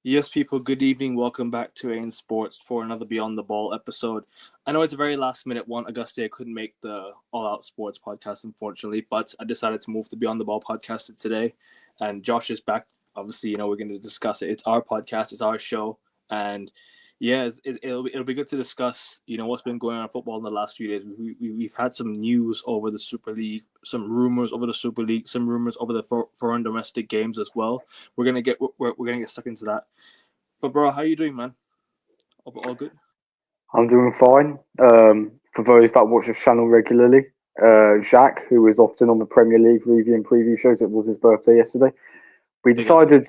Yes, people, good evening. Welcome back to AN Sports for another Beyond the Ball episode. I know it's a very last minute one. Auguste couldn't make the All Out Sports podcast, unfortunately, but I decided to move the Beyond the Ball podcast to today. And Josh is back. Obviously, we're going to discuss it. It's our podcast, it's our show. And yeah, it'll be good to discuss, what's been going on in football in the last few days. We've had some news over the Super League, some rumors over the Super League, some rumors over the foreign domestic games as well. We're gonna get stuck into that. But bro, how you doing, man? All good? I'm doing fine. For those that watch this channel regularly, Jacques, who is often on the Premier League review and preview shows, it was his birthday yesterday. We Big ups. decided,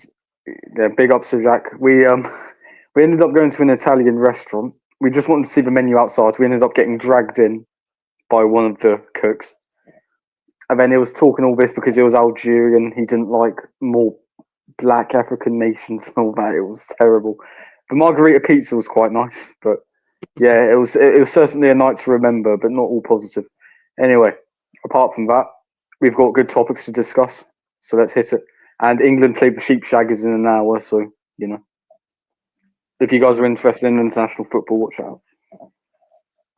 yeah, big ups to Jacques. We ended up going to an Italian restaurant. We just wanted to see the menu outside. We ended up getting dragged in by one of the cooks, and then he was talking all this because he was Algerian. He didn't like more black African nations and all that. It was terrible. The margarita pizza was quite nice, but yeah, it was certainly a night to remember, but not all positive. Anyway, apart from that, we've got good topics to discuss, so let's hit it. And England play the Sheep Shaggers in an hour, so you know if you guys are 100, interested in international football, watch out.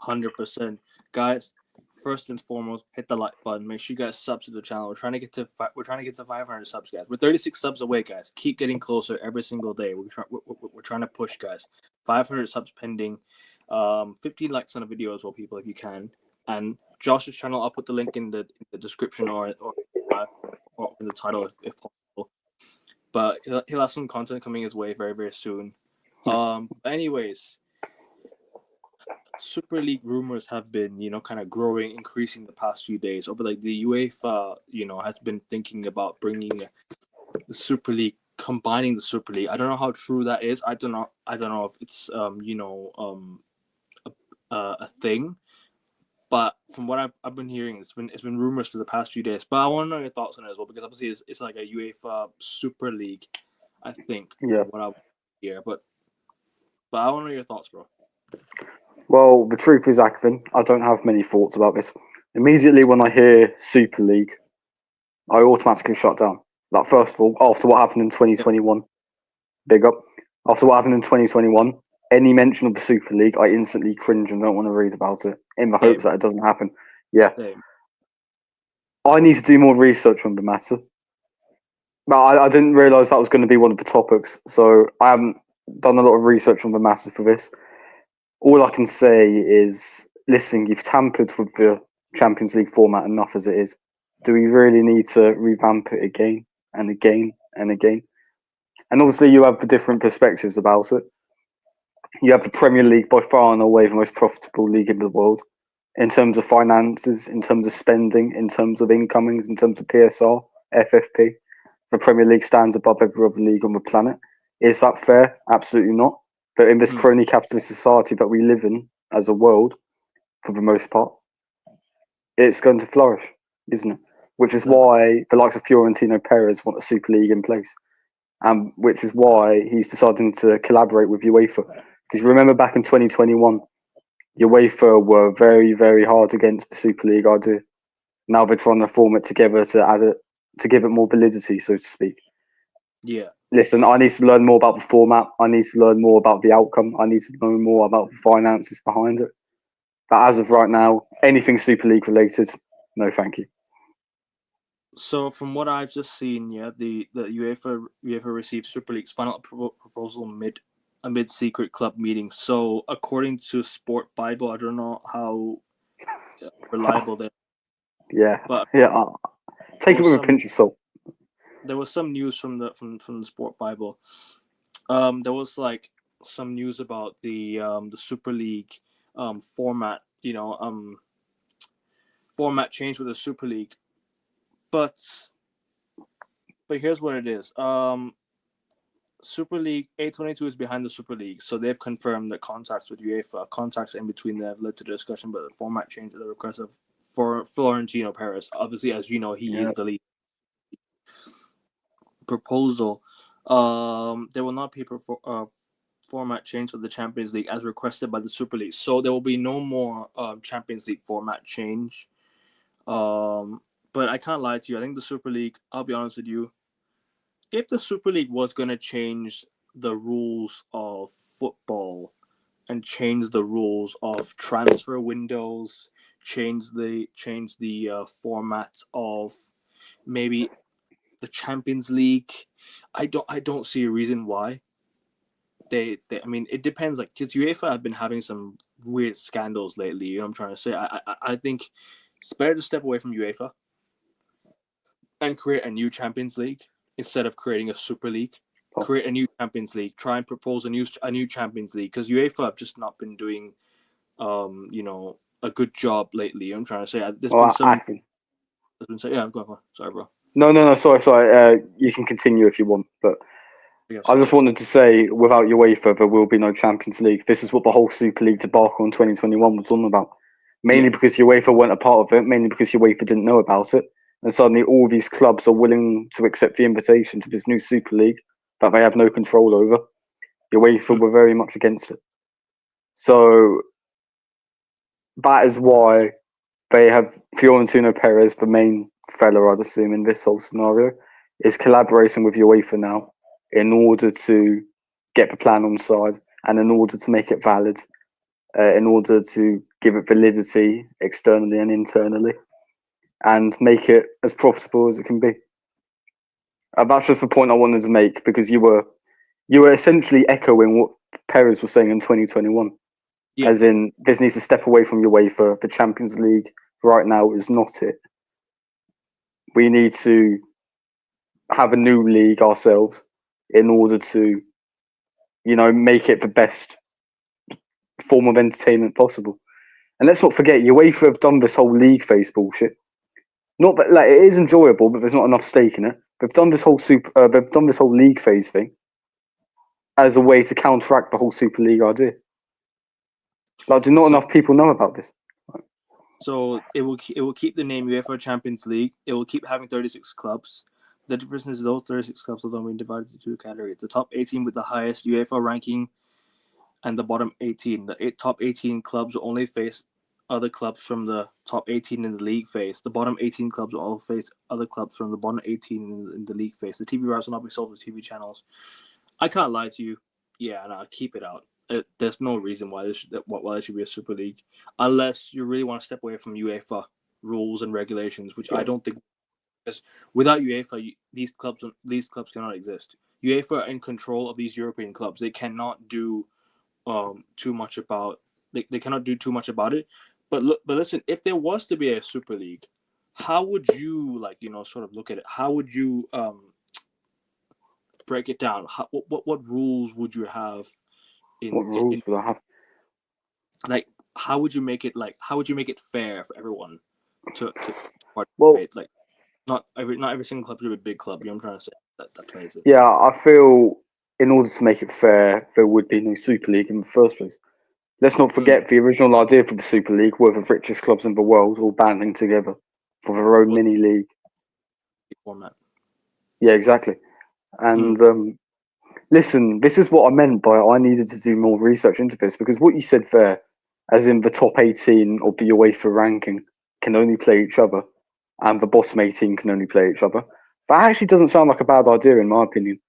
100%. Guys, first and foremost, hit the like button. Make sure you guys sub to the channel. We're trying to get to 500 subs, guys. We're 36 subs away, guys. Keep getting closer every single day. We're trying to push, guys. 500 subs pending. 15 likes on the video as well, people, if you can. And Josh's channel, I'll put the link in the description or in the title if possible. But he'll have some content coming his way very, very soon. Anyways, Super League rumors have been, kind of growing, increasing the past few days. Over like the UEFA, has been thinking about bringing the Super League, combining the Super League. I don't know how true that is. I don't know. I don't know if it's a thing. But from what I've been hearing, it's been rumors for the past few days. But I want to know your thoughts on it as well, because obviously it's like a UEFA Super League, I think, Yeah. from what I hear. But I want to know your thoughts, bro. Well, the truth is, Akvin, I don't have many thoughts about this. Immediately when I hear Super League, I automatically shut down. Like first of all, after what happened in 2021, big up. After what happened in 2021, any mention of the Super League, I instantly cringe and don't want to read about it in the hopes Same, that it doesn't happen. Yeah, same. I need to do more research on the matter. But I didn't realise that was going to be one of the topics, so I haven't done a lot of research on the matter for this. All I can say is, listen, you've tampered with the Champions League format enough as it is. Do we really need to revamp it again and again and again? And obviously, you have the different perspectives about it. You have the Premier League, by far and away the most profitable league in the world in terms of finances, in terms of spending, in terms of incomings, in terms of PSR, FFP. The Premier League stands above every other league on the planet. Is that fair? Absolutely not. But in this Mm, crony capitalist society that we live in as a world, for the most part, it's going to flourish, isn't it? Which is that, why the likes of Fiorentino Perez want a Super League in place, and which is why he's deciding to collaborate with UEFA. Because remember back in 2021, UEFA were very, very hard against the Super League idea. Now they're trying to form it together to add it, to give it more validity, so to speak. yeah. Listen, I need to learn more about the format. I need to learn more about the outcome. I need to know more about the finances behind it. But as of right now, anything Super League related, no, thank you. So from what I've just seen, yeah, the UEFA received Super League's final proposal amid secret club meeting. So according to Sport Bible, I don't know how reliable they, Yeah, but yeah. there Take it was with a some pinch of salt. there was some news from the Sport Bible. There was like some news about the Super League format. Format change with the Super League, but here's what it is. Super League A22 is behind the Super League, so they've confirmed that contacts with UEFA, contacts in between them have led to the discussion about the format change at the request of for Florentino Perez. Obviously, as you know, he Yeah, is the lead proposal. There will not be format change for the Champions League as requested by the Super League, so there will be no more Champions League format change. But I can't lie to you. I think the Super League. I'll be honest with you. If the Super League was going to change the rules of football and change the rules of transfer windows, change the formats of maybe the Champions League. I don't see a reason why they I mean it depends, like, because UEFA have been having some weird scandals lately. You know what I'm trying to say? I think it's better to step away from UEFA and create a new Champions League instead of creating a Super League. Create a new Champions League. Try and propose a new Champions League, because UEFA have just not been doing a good job lately. You know what I'm trying to say, there's been Well, some. There's been some, yeah. Go on. Sorry, bro. no. Sorry. You can continue if you want, but Yeah, I sorry. just wanted to say, without UEFA, there will be no Champions League. This is what the whole Super League debacle in 2021 was all about. Yeah. Mainly because UEFA weren't a part of it, mainly because UEFA didn't know about it. And suddenly all these clubs are willing to accept the invitation to this new Super League that they have no control over. UEFA were very much against it. So that is why they have Fiorentino Perez, the main fella, I'd assume, in this whole scenario, is collaborating with UEFA now in order to get the plan on side and in order to make it valid, in order to give it validity externally and internally, and make it as profitable as it can be. That's just the point I wanted to make, because you were essentially echoing what Perez was saying in 2021, Yeah. as in this needs to step away from UEFA. The Champions League right now is not it. We need to have a new league ourselves in order to, make it the best form of entertainment possible. And let's not forget, UEFA have done this whole league phase bullshit. Not that, like, it is enjoyable, but there's not enough stake in it. They've done this whole they've done this whole league phase thing as a way to counteract the whole Super League idea. Like, do not So enough people know about this? so it will keep the name UEFA Champions League. It will keep having 36 clubs. The difference is those 36 clubs will then be divided into two categories: the top 18 with the highest UEFA ranking, and the bottom 18. The top 18 clubs will only face other clubs from the top 18 in the league phase. The bottom 18 clubs will all face other clubs from the bottom 18 in the league phase. The TV rights will not be sold to TV channels. I can't lie to you. Yeah, no, keep it out. There's no reason why there should be a Super League, unless you really want to step away from UEFA rules and regulations, which I don't think. Because without UEFA, these clubs cannot exist. UEFA are in control of these European clubs. They cannot do too much about. They cannot do too much about it. But listen, if there was to be a Super League, how would you, like, sort of look at it? How would you break it down? What rules would you have What rules in would I have? like, how would you make it, how would you make it fair for everyone to Well, participate? Like, not every single club should be a big club. You know what I'm trying to say, that plays it. yeah, I feel in order to make it fair, there would be no Super League in the first place. Let's not forget the original idea for the Super League were the richest clubs in the world all banding together for their own Well, mini league. format. Yeah, exactly. And listen, this is what I meant by I needed to do more research into this, because what you said there, as in the top 18 of the UEFA ranking can only play each other, and the bottom 18 can only play each other, that actually doesn't sound like a bad idea in my opinion.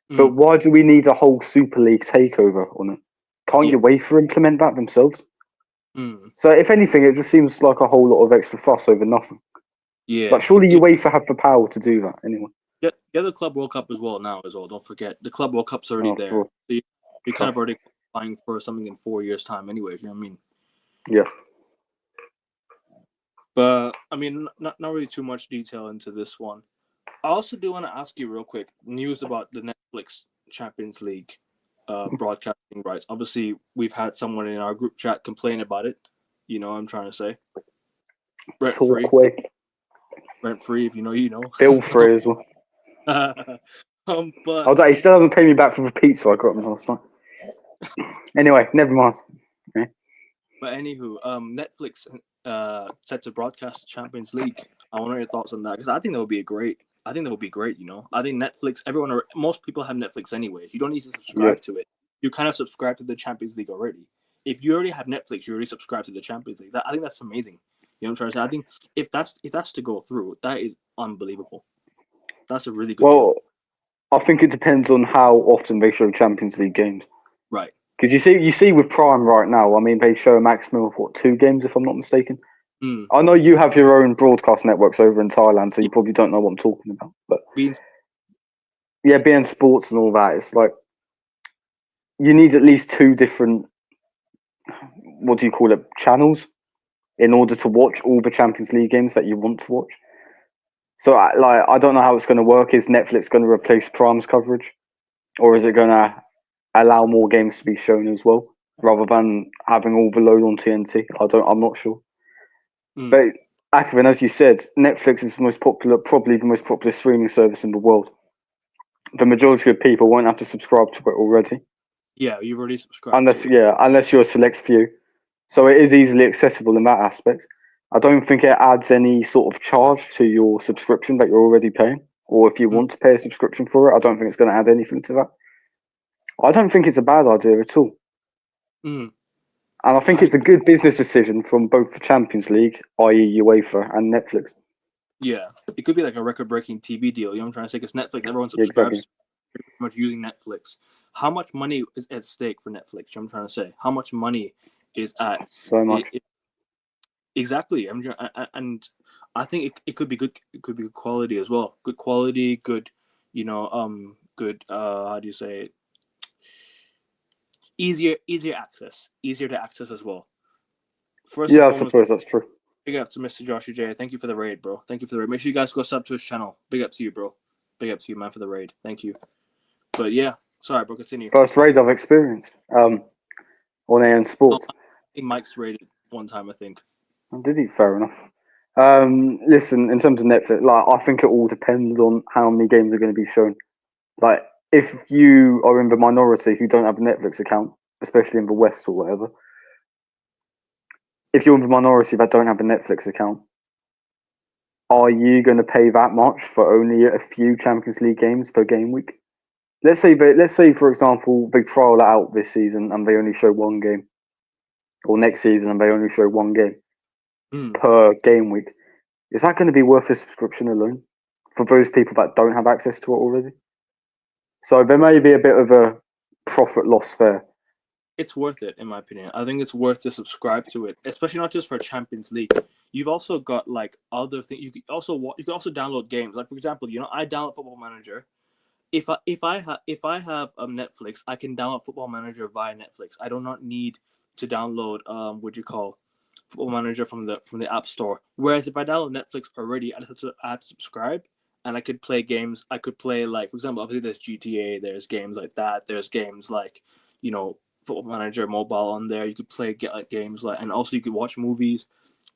But why do we need a whole Super League takeover on it? Can't Yeah. UEFA implement that themselves? Mm. So if anything, it just seems like a whole lot of extra fuss over nothing. Like, Yeah. surely UEFA have the power to do that anyway. Get the Club World Cup as well now as well. Don't forget the Club World Cup's already Oh, there. bro. So you're kind of already qualifying for something in 4 years' time, anyways. You know what I mean? Yeah. But I mean, not really too much detail into this one. I also do want to ask you real quick news about the Netflix Champions League broadcasting rights. Obviously, we've had someone in our group chat complain about it. You know what I'm trying to say? Rent Talk free. quick. Rent free, if you know, you know. Bill free as well. But Although he still doesn't pay me back for the pizza I got him last night. Anyway, never mind. Okay. But anywho, Netflix set to broadcast Champions League. I want to know your thoughts on that, because I think that would be great. I think that would be great. I think Netflix. Most people have Netflix anyways. You don't need to Yeah. subscribe to it. You kind of subscribe to the Champions League already. If you already have Netflix, you already subscribe to the Champions League. I think that's amazing. You know what I'm trying to say? I think if that's to go through, that is unbelievable. That's a really good Well, deal. I think it depends on how often they show Champions League games. Right. Because you see with Prime right now, I mean, they show a maximum of what, 2 games, if I'm not mistaken. Mm. I know you have your own broadcast networks over in Thailand, so you probably don't know what I'm talking about. But Being yeah, being sports and all that, it's like you need at least 2 different, what do you call it, channels in order to watch all the Champions League games that you want to watch. So I don't know how it's going to work. Is Netflix going to replace Prime's coverage, or is it going to allow more games to be shown as well, rather than having all the load on TNT? I'm not sure. mm. But Akvin, as you said, Netflix is the most popular, probably the most popular streaming service in the world. The majority of people won't have to subscribe to it already, Yeah, you've already subscribed to it. unless you're a select few. So it is easily accessible in that aspect. I don't think it adds any sort of charge to your subscription that you're already paying, or if you Mm. want to pay a subscription for it, I don't think it's going to add anything to that. I don't think it's a bad idea at all. Mm. And I think I it's a good business decision from both the Champions League, i.e., UEFA, and Netflix. Yeah, it could be like a record-breaking TV deal. You know what I'm trying to say? Because Netflix, everyone Yeah, exactly. subscribes to pretty much using Netflix. How much money is at stake for Netflix? You know what I'm trying to say? How much money is at So much. it exactly? And I think it could be good. It could be good quality as well. Good quality, good, good. How do you say it? Easier access, easier to access as well. First and Yeah, I foremost, suppose that's true. big up to Mr. Joshua J. Thank you for the raid, bro. Thank you for the raid. Make sure you guys go sub to his channel. Big up to you, bro. Big up to you, man, for the raid. Thank you. But yeah, sorry, bro. Continue. First raid I've experienced on AN Oh, Sports. I think Mike's raided one time. I think. Did he? Fair enough. Listen, in terms of Netflix, like I think it all depends on how many games are going to be shown. Like, if you are in the minority who don't have a Netflix account, especially in the West or whatever, if you're in the minority that don't have a Netflix account, are you going to pay that much for only a few Champions League games per game week? Let's say for example they trial it out this season and they only show 1 game, or next season and they only show 1 game Mm. per game week. Is that going to be worth a subscription alone for those people that don't have access to it already? So there may be a bit of a profit loss there. It's worth it, in my opinion. I think it's worth to subscribe to it, especially not just for Champions League. You've also got like other things. You can also download games. Like for example, I download Football Manager. If I have Netflix, I can download Football Manager via Netflix. I do not need to download what you call Football Manager from the App Store. Whereas if I download Netflix already, I have to subscribe, and I could play games. I could play like, for example, obviously there's GTA. There's games like that. There's games like Football Manager mobile on there. You could play get like games like, and also you could watch movies.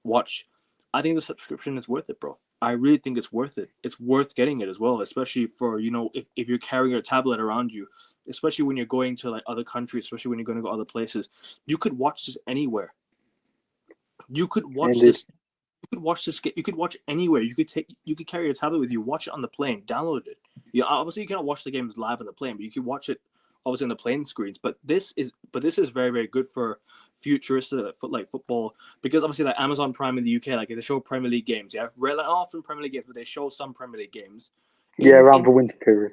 Watch. I think the subscription is worth it, bro. I really think it's worth it. It's worth getting it as well, especially for if you're carrying your tablet around you, especially when you're going to like other countries, especially when you're going to go other places. You could watch this anywhere. You could watch Indeed. this. You could watch this. You could watch anywhere. You could carry your tablet with you. Watch it on the plane. Download it. Yeah, obviously you cannot watch the games live on the plane, but you can watch it obviously on the plane screens. But this is very very good for futuristic like football, because obviously like Amazon Prime in the UK, like they show Premier League games. Yeah, rare, like, often Premier League games, but they show some Premier League games. Yeah, In around in the winter period.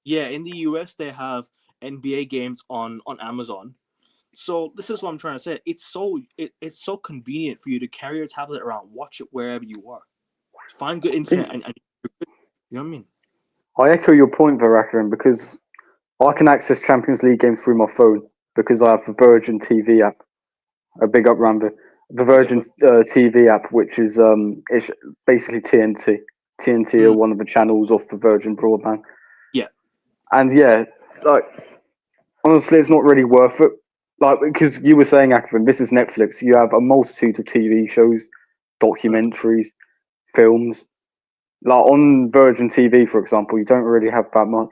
Yeah, in the US they have NBA games on Amazon. So this is what I'm trying to say. It's so convenient for you to carry your tablet around, watch it wherever you are, find good internet, and you know what I mean. I echo your point, Varakaran, because I can access Champions League games through my phone because I have the Virgin TV app. A big up, Rambo. The Big up, Virgin TV app, which is it's basically TNT. TNT are mm, one of the channels off the Virgin broadband, yeah, and yeah, like honestly, it's not really worth it. Like, because you were saying, Akron, this is Netflix. You have a multitude of TV shows, mm, documentaries, films. Like on Virgin TV, for example, you don't really have that much.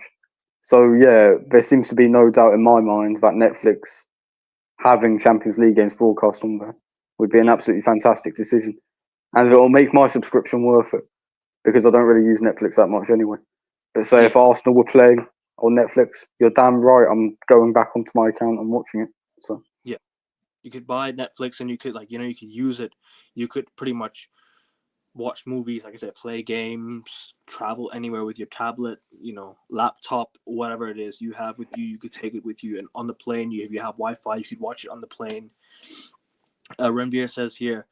So yeah, there seems to be no doubt in my mind that Netflix having Champions League games broadcast on there would be an yeah, absolutely fantastic decision, and it will make my subscription worth it because I don't really use Netflix that much anyway. But say yeah, if Arsenal were playing on Netflix, you're damn right I'm going back onto my account and watching it. So yeah. You could buy Netflix, and you could you could use it. You could pretty much watch movies, like I said, play games, travel anywhere with your tablet, laptop, whatever it is you have with you. You could take it with you, and on the plane, if you have Wi-Fi, you could watch it on the plane. Renvier says here,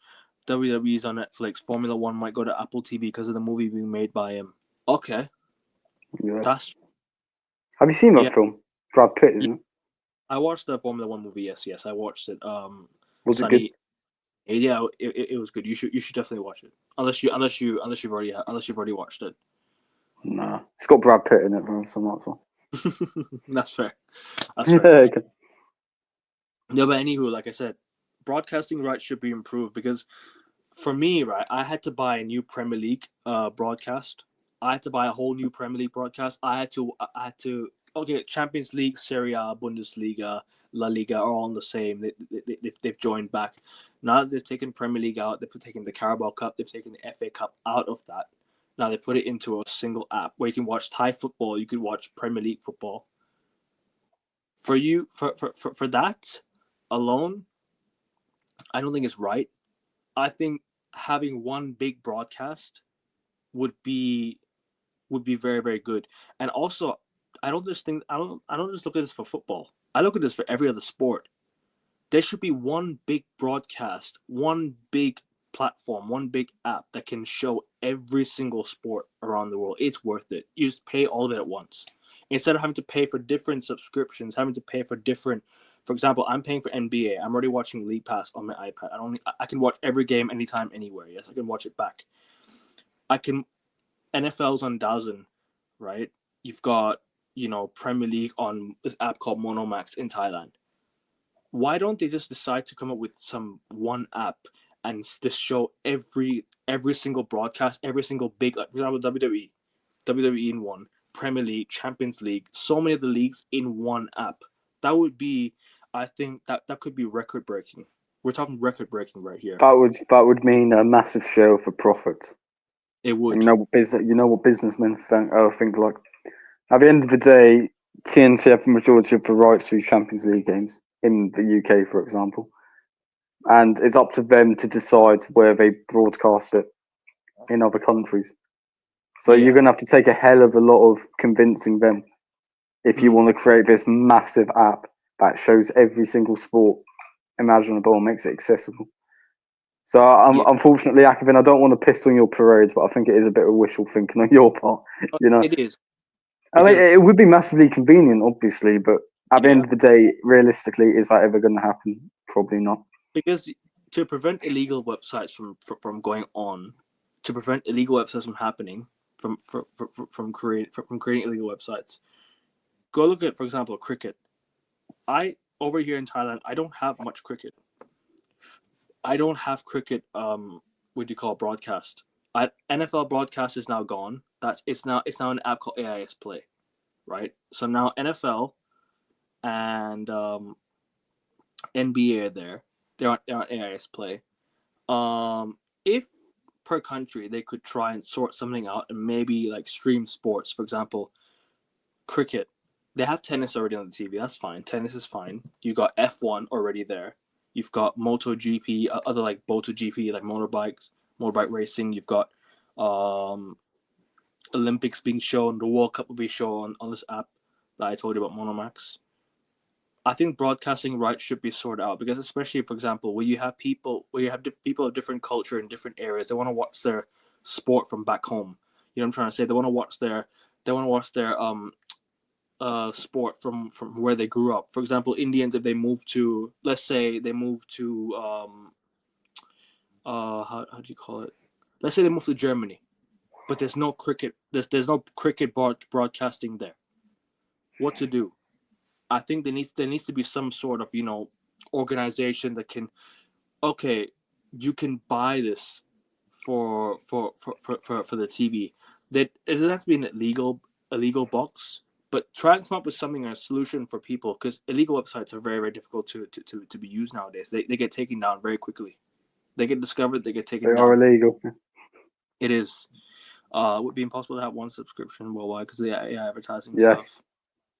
WWE's on Netflix. Formula One might go to Apple TV because of the movie being made by him. Okay, Yeah. that's Have you seen that yeah. film? Brad Pitt, Yeah, isn't it? I watched the Formula One movie. Yes, I watched it. Was it good? Sunny. Yeah, it was good. You should definitely watch it. Unless you've already watched it. Nah. It's got Brad Pitt in it, bro, so might as well. That's fair. That's Yeah, fair. okay. No, but anywho, like I said, broadcasting rights should be improved because for me, right, I had to buy a new Premier League broadcast. I had to buy a whole new Premier League broadcast. I had to. Okay, Champions League, Serie A, Bundesliga, La Liga are all the same. They've joined back. Now that they've taken Premier League out, they've taken the Carabao Cup, they've taken the FA Cup out of that. Now they put it into a single app where you can watch Thai football, you can watch Premier League football. For that alone, I don't think it's right. I think having one big broadcast would be very, very good. And also, I don't just look at this for football. I look at this for every other sport. There should be one big broadcast, one big platform, one big app that can show every single sport around the world. It's worth it. You just pay all of it at once. Instead of having to pay for different subscriptions, having to pay for different, for example, I'm paying for NBA. I'm already watching League Pass on my iPad. I can watch every game anytime, anywhere. Yes, I can watch it back. I can NFL's on DAZN, right? You've got, Premier League on this app called Monomax in Thailand. Why don't they just decide to come up with some one app and just show every single broadcast, every single big, like for example, WWE in one, Premier League, Champions League, so many of the leagues in one app. That would be, I think that could be record breaking. We're talking record breaking right here. That would mean a massive share for profit. It And would. you know what businessmen think like. At the end of the day, TNT have the majority of the rights to Champions League games in the UK, for example, and it's up to them to decide where they broadcast it in other countries. So you're Yeah. going to have to take a hell of a lot of convincing them if you want to create this massive app that shows every single sport imaginable and makes it accessible. So Yeah. unfortunately, Akavin, I don't want to piss on your parades, but I think it is a bit of wishful thinking on your part. You know, It is I mean, it because would be massively convenient, obviously, but at the end yeah, of the day, realistically, is that ever going to happen? Probably not. because to prevent illegal websites from going on, to prevent illegal websites from happening, from creating illegal websites, go look at, for example, cricket. I over here in Thailand, I don't have much cricket. I don't have cricket. What do you call broadcast? NFL broadcast is now gone. It's now an app called AIS Play, right? So now NFL and NBA are there. They're on AIS Play. If per country they could try and sort something out and maybe like stream sports, for example, cricket. They have tennis already on the TV. That's fine. Tennis is fine. You got F1 already there. You've got MotoGP, other like MotoGP, like motorbike racing. You've got um, Olympics being shown. The World Cup will be shown on this app that I told you about, Monomax. I think broadcasting rights should be sorted out because, especially for example, where you have people of different culture in different areas, they want to watch their sport from back home. You know what I'm trying to say? They want to watch their sport from where they grew up. For example, Indians, if they move to, let's say they move to how do you call it? Let's say they move to Germany, but there's no cricket. There's no cricket broadcasting there. What to do? I think there needs to be some sort of organization that can, okay, you can buy this for the TV. That it doesn't have to be an illegal box, but try and come up with something, a solution for people, because illegal websites are very, very difficult to be used nowadays. They get taken down very quickly. They get discovered, they get They taken are down. illegal. It is. It would be impossible to have one subscription worldwide because of the AI advertising Yes. stuff.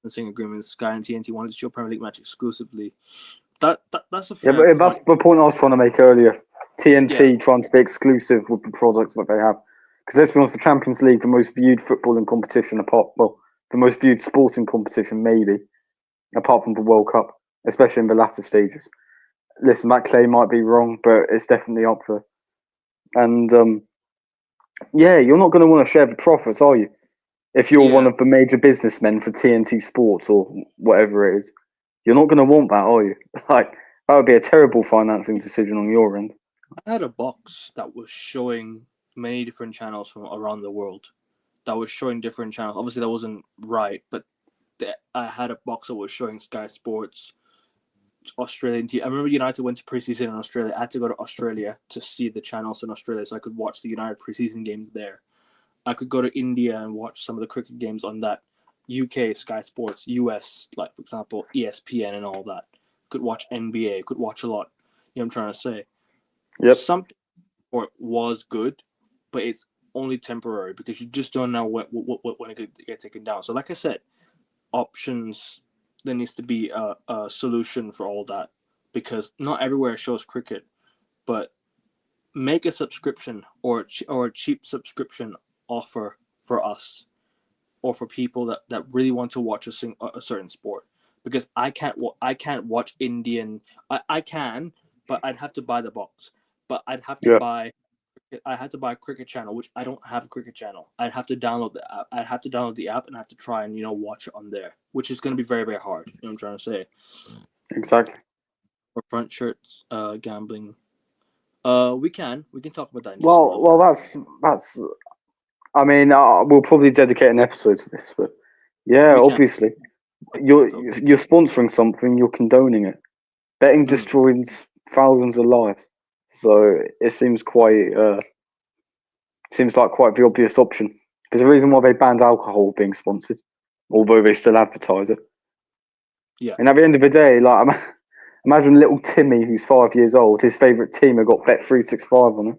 Licensing agreements. Sky and TNT wanted to show Premier League match exclusively. That's a Yeah, fair but point. that's the point I was trying to make earlier. TNT trying to be exclusive with the products that they have. Because let's be honest, the Champions League, the most viewed footballing competition the most viewed sporting competition maybe, apart from the World Cup, especially in the latter stages. Listen, that claim might be wrong, but it's definitely up there. And you're not going to want to share the profits, are you? If you're one Yeah, of the major businessmen for TNT Sports or whatever it is, you're not going to want that, are you? Like, that would be a terrible financing decision on your end. I had a box that was showing many different channels from around the world. That was showing different channels. Obviously, that wasn't right, but I had a box that was showing Sky Sports, Australian team. I remember United went to preseason in Australia. I had to go to Australia to see the channels in Australia so I could watch the United preseason games there. I could go to India and watch some of the cricket games on that. UK Sky Sports, US, like for example, ESPN and all that. Could watch NBA, could watch a lot. You know what I'm trying to say? Yep, Something was good, but it's only temporary because you just don't know when it could get taken down. So, like I said, options. There needs to be a solution for all that because not everywhere shows cricket, but make a subscription or a cheap subscription offer for us or for people that really want to watch a certain sport because I can't watch Indian. I can, but I'd have to buy the box. But yeah, I had to buy a cricket channel, which I don't have a cricket channel. I'd have to download the app. I'd have to download the app and have to try and watch it on there, which is going to be very very hard. You know what I'm trying to say? exactly. For front shirts, gambling. We can talk about that in just a Well, little bit. well, that's. I mean, we'll probably dedicate an episode to this, but yeah, We can. obviously, you're sponsoring something, you're condoning it. Betting Mm, destroys thousands of lives, so it seems like quite the obvious option. Because the reason why they banned alcohol being sponsored, although they still advertise it, yeah. and at the end of the day, like imagine little Timmy who's 5 years old, his favourite team have got Bet365 on it.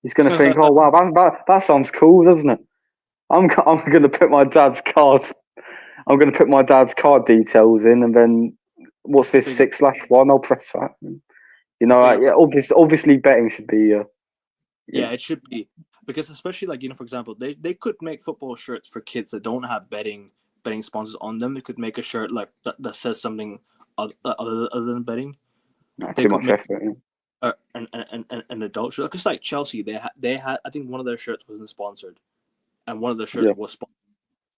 He's going to think, oh wow, that sounds cool, doesn't it? I'm going to put my dad's card. I'm going to put my dad's card details in, and then what's this big up, 6/1? I'll press that. big up Yeah, to obviously betting should be. Yeah, it should be because especially like for example, they could make football shirts for kids that don't have betting sponsors on them. They could make a shirt like that says something other than betting. They Too could much make effort. an adult shirt because like Chelsea, they had I think one of their shirts wasn't sponsored, and one of their shirts Yeah, was sponsored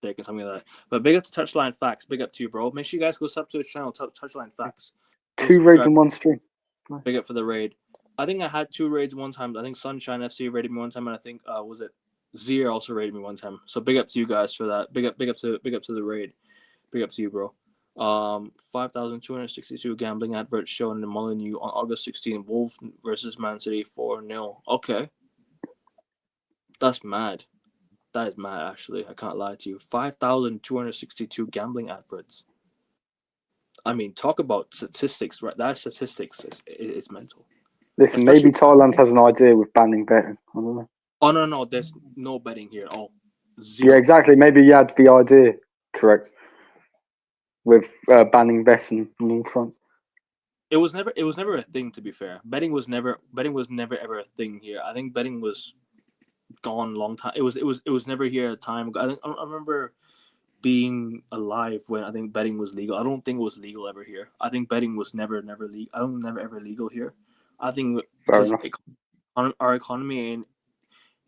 and something like that. But big up to Touchline Facts, big up to you, bro. Make sure you guys go sub to his channel, Touchline Facts. Go two raids subscribe. in one stream. Big up for the raid. I think I had two raids one time. I think Sunshine FC raided me one time, and I think was it Zier also raided me one time. So big up to you guys for that. Big up to the raid. Big up to you, bro. 5,262 gambling adverts shown in Molyneux on August 16. Wolves versus Man City 4-0. Okay, that's mad. That is mad. Actually, I can't lie to you. 5,262 gambling adverts. I mean, talk about statistics, right? That statistics is mental. Listen, Especially maybe Thailand has an idea with banning betting. I don't know. Oh no, there's no betting here at all. Yeah, Zero. exactly. Maybe you had the idea correct with banning betting on all fronts. It was never a thing to be fair. Betting was never ever a thing here. I think betting was gone a long time. It was never here at a time. I remember being alive when I think betting was legal. I don't think it was legal ever here. I think betting was never legal. I don't never ever legal here. I think Fair because enough. our economy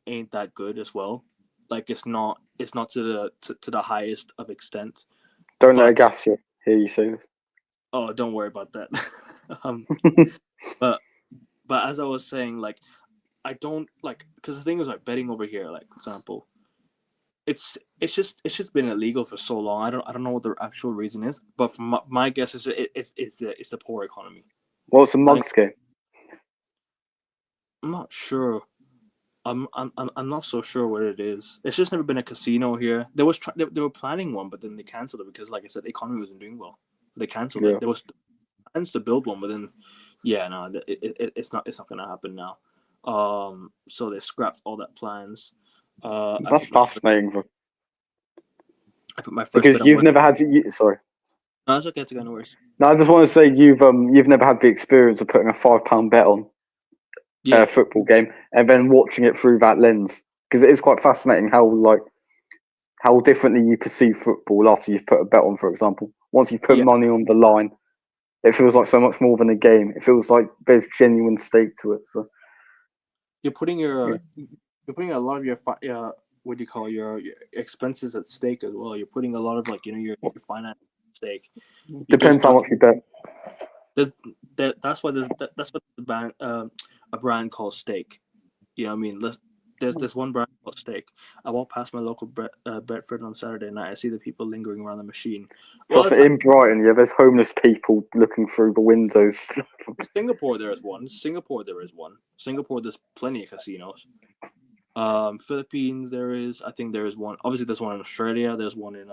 ain't that good as well. Like it's not to the highest of extent. Don't let it But gas you. Hear you say this. oh, don't worry about that. um, but as I was saying, like I don't like because the thing is like betting over here, like for example, it's just been illegal for so long. I don't know what the actual reason is, but from my guess is it's the poor economy. What's a I think mugs game? I'm not sure. I'm not so sure what it is. It's just never been a casino here. They were planning one, but then they canceled it because, like I said, the economy wasn't doing well. They canceled Yeah, it. There was plans to build one, but then yeah, no, it's not gonna happen now. So they scrapped all that plans. I that's put fascinating. Bro. I put my first bet Because on you've one. never had. Sorry, No, it's okay. It's okay. No worries. no, I just want to say you've never had the experience of putting a £5 bet on Yeah, football game, and then watching it through that lens, because it is quite fascinating how differently you perceive football after you've put a bet on, for example. Once you've put yeah. money on the line, it feels like so much more than a game. It feels like there's genuine stake to it. So You're putting yeah, a lot of your what do you call your expenses at stake as well. You're putting a lot of your finance at stake. You just depends how don't. much you bet. There's, that's why that's what a brand called Stake. You know what I mean? There's this one brand called Stake. I walk past my local Bedford on Saturday night. I see the people lingering around the machine. Well, Trust it's me, like in Brighton, yeah, there's homeless people looking through the windows. Singapore. There is one. Singapore. There is one. Singapore. There's plenty of casinos. Philippines. There is. I think there is one. Obviously, there's one in Australia. There's one in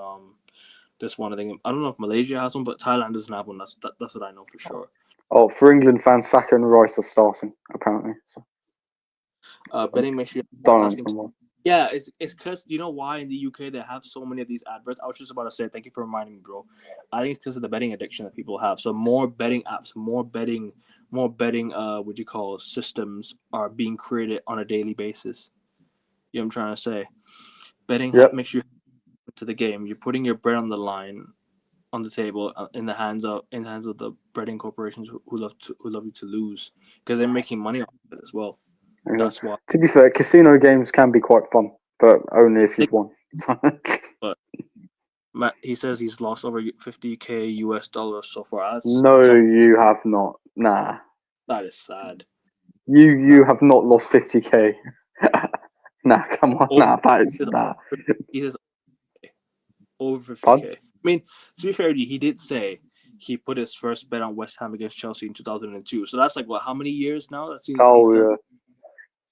This one. I think I don't know if Malaysia has one, but Thailand doesn't have one. That's what I know for sure. Oh, for England fans, Saka and Rice are starting apparently. So Betting makes you don't podcast. understand why. Yeah, it's because you know why in the UK they have so many of these adverts. I was just about to say, thank you for reminding me, bro. I think it's because of the betting addiction that people have. So more betting apps, more betting what you call systems are being created on a daily basis. You know what I'm trying to say? Betting Yep. makes you to the game. You're putting your bread on the line, on the table, in the hands of the betting corporations who love you to lose because they're making money off it as well. Yeah. That's why. To be fair, casino games can be quite fun, but only if you've won. But he says he's lost over 50K US dollars so far. That's No, some you have not. Nah, that is sad. you have not lost 50k. Nah, come on, Over nah, that is nah. he says over Fun? 50K. I mean, to be fair, he did say he put his first bet on West Ham against Chelsea in 2002. So that's like what? How many years now? He's Oh done.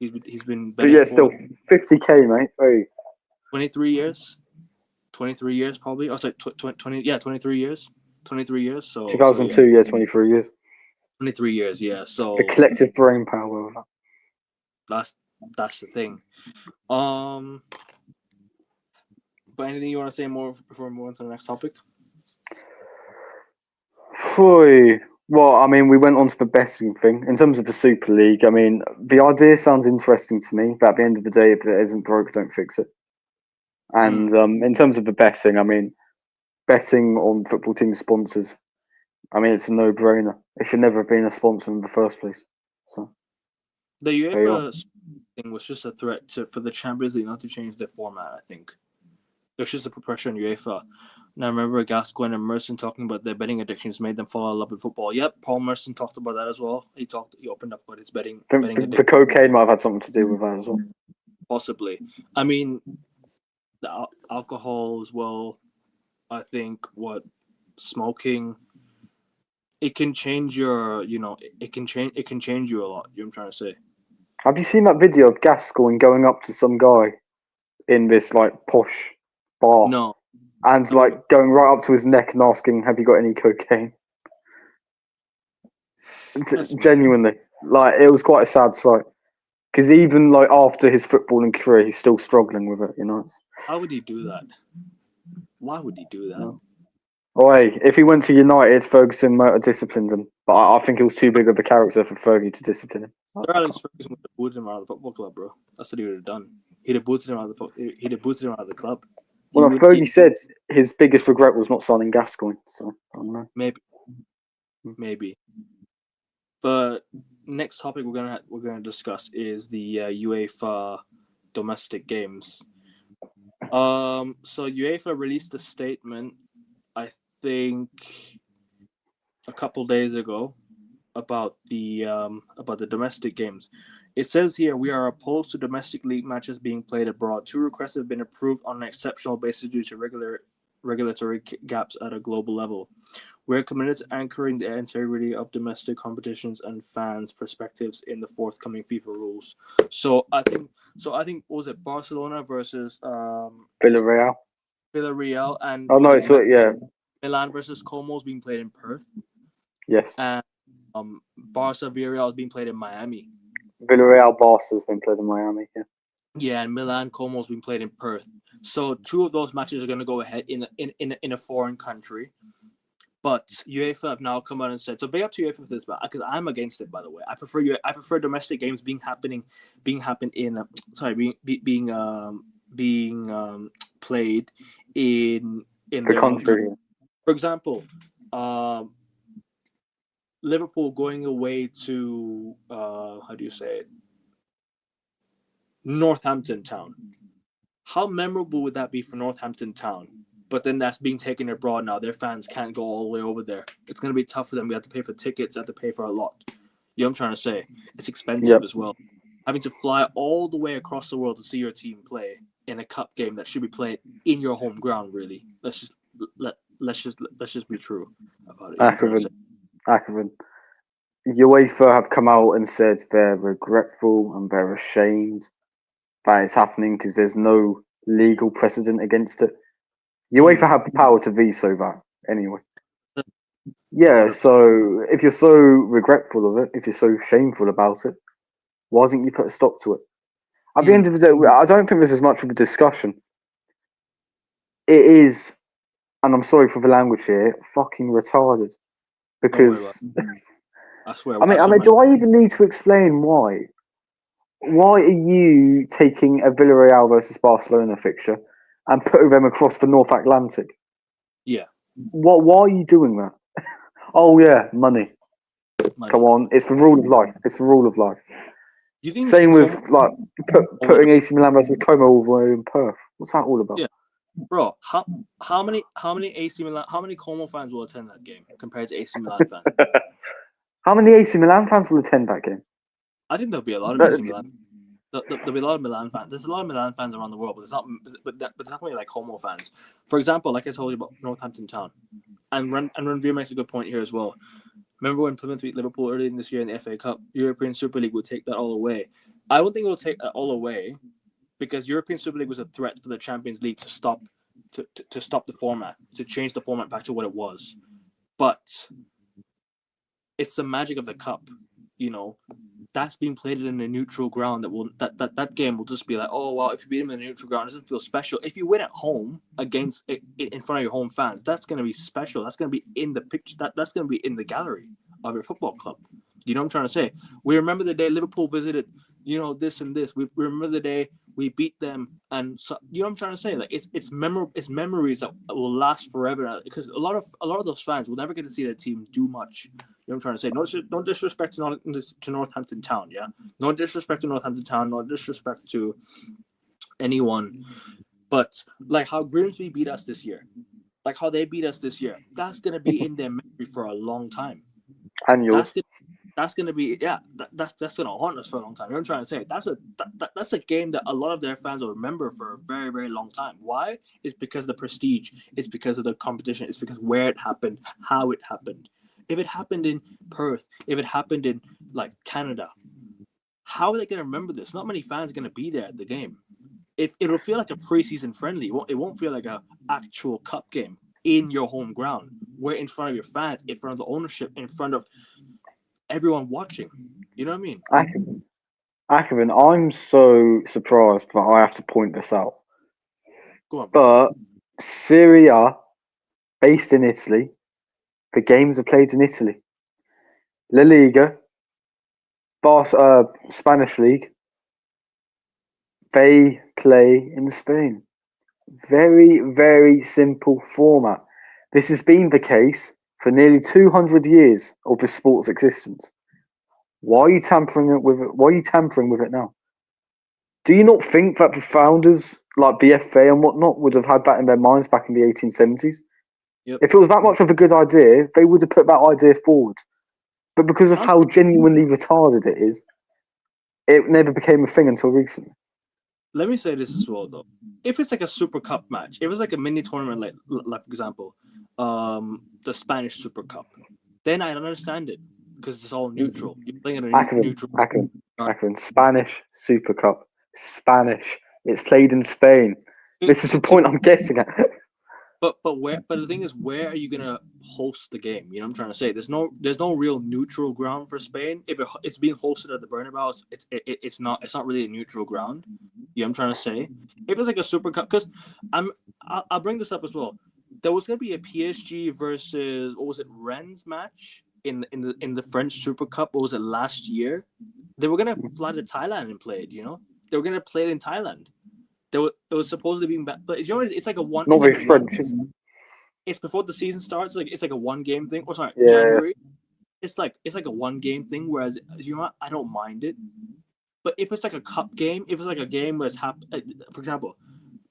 yeah, He's been but betting yeah, for still 50k, mate. Hey, 23 years. 23 years probably. Oh, sorry, 20. Yeah, 23 years. 23 years. So yeah, 2002, yeah, 23 years. 23 years. Yeah. The So collective brain power of that. that's that's the thing. Um. But anything you want to say more before we move on to the next topic? Phew. Well, I mean, we went on to the betting thing. In terms of the Super League, I mean, the idea sounds interesting to me, but at the end of the day, if it isn't broke, don't fix it. And in terms of the betting, I mean, betting on football team sponsors, I mean, it's a no-brainer. It should never have been a sponsor in the first place. So, The there you are. UEFA thing was just a threat for the Champions League not to change their format. I think it was just a pressure on UEFA. Now I remember Gascoigne and Merson talking about their betting addictions made them fall in love with football. Yep, Paul Merson talked about that as well. He opened up about his I think betting the addiction, cocaine might have had something to do with that as well. possibly. I mean, the alcohol as well. I think what smoking. It can change it can change you a lot. You know what I'm trying to say? Have you seen that video of Gascoigne going up to some guy in this like posh bar No, and I remember. like going right up to his neck and asking, "Have you got any cocaine?" That's Genuinely, like it was quite a sad sight because even like after his footballing career, he's still struggling with it. You know. Why would he do that? Why would he do that? No. Oh, hey, if he went to United, Ferguson might have disciplined him, but I think it was too big of a character for Fergie to discipline him. Sir Alex Ferguson would have booted him out of the football club, bro. That's what he would have done. He'd have booted him out of the club. He Well, no, would. Fergie said his biggest regret was not signing Gascoigne, so I don't know. Maybe. But next topic we're gonna discuss is the UEFA domestic games. So UEFA released a statement, I think, a couple days ago about the domestic games. It says here we are opposed to domestic league matches being played abroad. Two requests have been approved on an exceptional basis due to regulatory gaps at a global level. We're committed to anchoring the integrity of domestic competitions and fans' perspectives in the forthcoming FIFA rules. So I think what was it Barcelona versus Villarreal. Villarreal, and Oh was no, it so yeah, Milan versus Como being played in Perth, yes. and Barca Villarreal is being played in Miami. Villarreal Barca's been played in Miami. Yeah. Yeah, and Milan Como's been played in Perth. So two of those matches are going to go ahead in a foreign country. But UEFA have now come out and said, so big up to UEFA for this, because I'm against it. By the way, I prefer domestic games being happen in played in The their own country. country. For example, Liverpool going away to how do you say it? Northampton Town. How memorable would that be for Northampton Town? But then that's being taken abroad now. Their fans can't go all the way over there. It's going to be tough for them. We have to pay for tickets. Have to pay for a lot. You know what I'm trying to say? It's expensive as well. Having to fly all the way across the world to see your team play in a cup game that should be played in your home ground. Really, let's just be true about it. Ackerman. UEFA have come out and said they're regretful and they're ashamed that it's happening because there's no legal precedent against it. UEFA have the power to veto that anyway. Yeah, so if you're so regretful of it, if you're so shameful about it, why didn't you put a stop to it? At the end of the day, I don't think this is much of a discussion. It is, and I'm sorry for the language here, fucking retarded. Because I swear. I mean, do I even need to explain why? Why are you taking a Villarreal versus Barcelona fixture and putting them across the North Atlantic? Yeah. Why are you doing that? Oh yeah, money. Come on, it's the rule of life. It's the rule of life. You think Same with like putting AC Milan versus Como all the way in Perth. What's that all about? Yeah, bro. How many AC Milan? How many Como fans will attend that game compared to AC Milan fans? How many AC Milan fans will attend that game? I think there'll be a lot of AC Milan. There'll be a lot of Milan fans. There's a lot of Milan fans around the world, but it's not. But it's not really like Como fans. For example, like I told you about Northampton Town, and Ranveer makes a good point here as well. Remember when Plymouth beat Liverpool earlier in this year in the FA Cup? European Super League would take that all away. I don't think it will take that all away because European Super League was a threat for the Champions League to stop the format, to change the format back to what it was. But it's the magic of the cup, you know. That's being played in a neutral ground that game will just be like, oh wow, if you beat them in a neutral ground, it doesn't feel special. If you win at home against in front of your home fans, that's gonna be special. That's gonna be in the picture. That's gonna be in the gallery of your football club. You know what I'm trying to say? We remember the day Liverpool visited, you know, this and this. We remember the day we beat them, and so, you know what I'm trying to say? Like it's memories that will last forever. Because a lot of those fans will never get to see their team do much. You know what I'm trying to say? No disrespect to Northampton Town, yeah. No disrespect to Northampton Town. No disrespect to anyone. But like how Grimsby beat us this year, like how they beat us this year, that's gonna be in their memory for a long time. And yours. That's gonna be that's gonna haunt us for a long time. You know what I'm trying to say? That's a game that a lot of their fans will remember for a very, very long time. Why? It's because of the prestige. It's because of the competition. It's because where it happened, how it happened. If it happened in Perth, if it happened in like Canada, how are they gonna remember this? Not many fans are gonna be there at the game. If it'll feel like a preseason friendly, it won't feel like a actual cup game in your home ground. We're in front of your fans, in front of the ownership, in front of everyone watching. You know what I mean? Ackerman, I'm so surprised that I have to point this out. Go on, bro. But Serie A, based in Italy, the games are played in Italy. La Liga, Spanish League, they play in Spain. Very, very simple format. This has been the case for nearly 200 years of the sport's existence. Why are you tampering with it? Why are you tampering with it now? Do you not think that the founders, like the FA and whatnot, would have had that in their minds back in the 1870s? Yep. If it was that much of a good idea, they would have put that idea forward. But because of how genuinely retarded it is, it never became a thing until recently. Let me say this as well, though. If it's like a Super Cup match, if it's like a mini tournament, like for example, the Spanish Super Cup, then I understand it because it's all neutral. You're playing in a neutral. Akron, Spanish Super Cup, Spanish. It's played in Spain. This is the point I'm getting at. But the thing is, where are you gonna host the game? You know what I'm trying to say. There's no real neutral ground for Spain. If it's being hosted at the Bernabeu, it's not really a neutral ground. You know what I'm trying to say. If it's like a Super Cup, because I'll bring this up as well. there was gonna be a PSG versus what was it, Rennes match in the French Super Cup. What was it, last year? They were gonna fly to Thailand and play it. They were gonna play it in Thailand. It was supposedly being back, but it's like a one. Not It's like very a one. French, is it? It's before the season starts. It's like a one game thing. Or sorry, Yeah. January. It's like a one game thing. Whereas what, I don't mind it. But if it's like a cup game, if it's like a game where it's for example,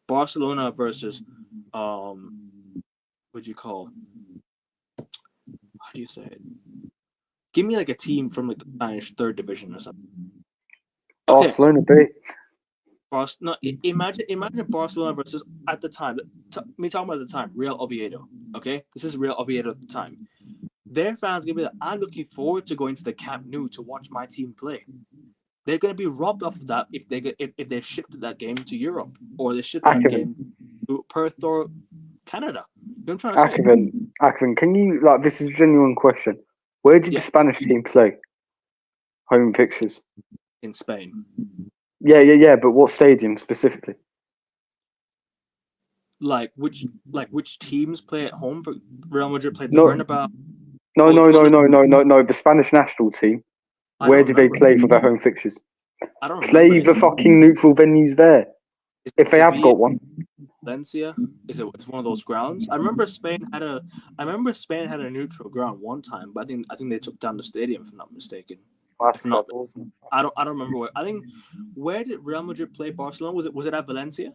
Barcelona versus what'd you call? How do you say it? Give me like a team from like the Spanish third division or something. Okay, Barcelona B. No, imagine Barcelona versus at the time. Me talking about the time, Real Oviedo. Okay, this is Real Oviedo at the time. Their fans gonna be like, I'm looking forward to going to the Camp Nou to watch my team play. They're gonna be robbed off of that if they shifted that game to Europe or they shifted that game to Perth or Canada. You know what I'm trying to say? Akvin, can you this is a genuine question. Where did the Spanish team play? Home fixtures. In Spain. Yeah, but what stadium specifically? Like which teams play at home? For Real Madrid played the Bernabeu. No. The Spanish national team. Where do they play for their home fixtures? I don't play remember. the fucking neutral venues there. If they have got one. Valencia? It's one of those grounds? I remember Spain had a neutral ground one time, but I think they took down the stadium if I'm not mistaken. I don't remember where. I think where did Real Madrid play Barcelona? Was it at Valencia?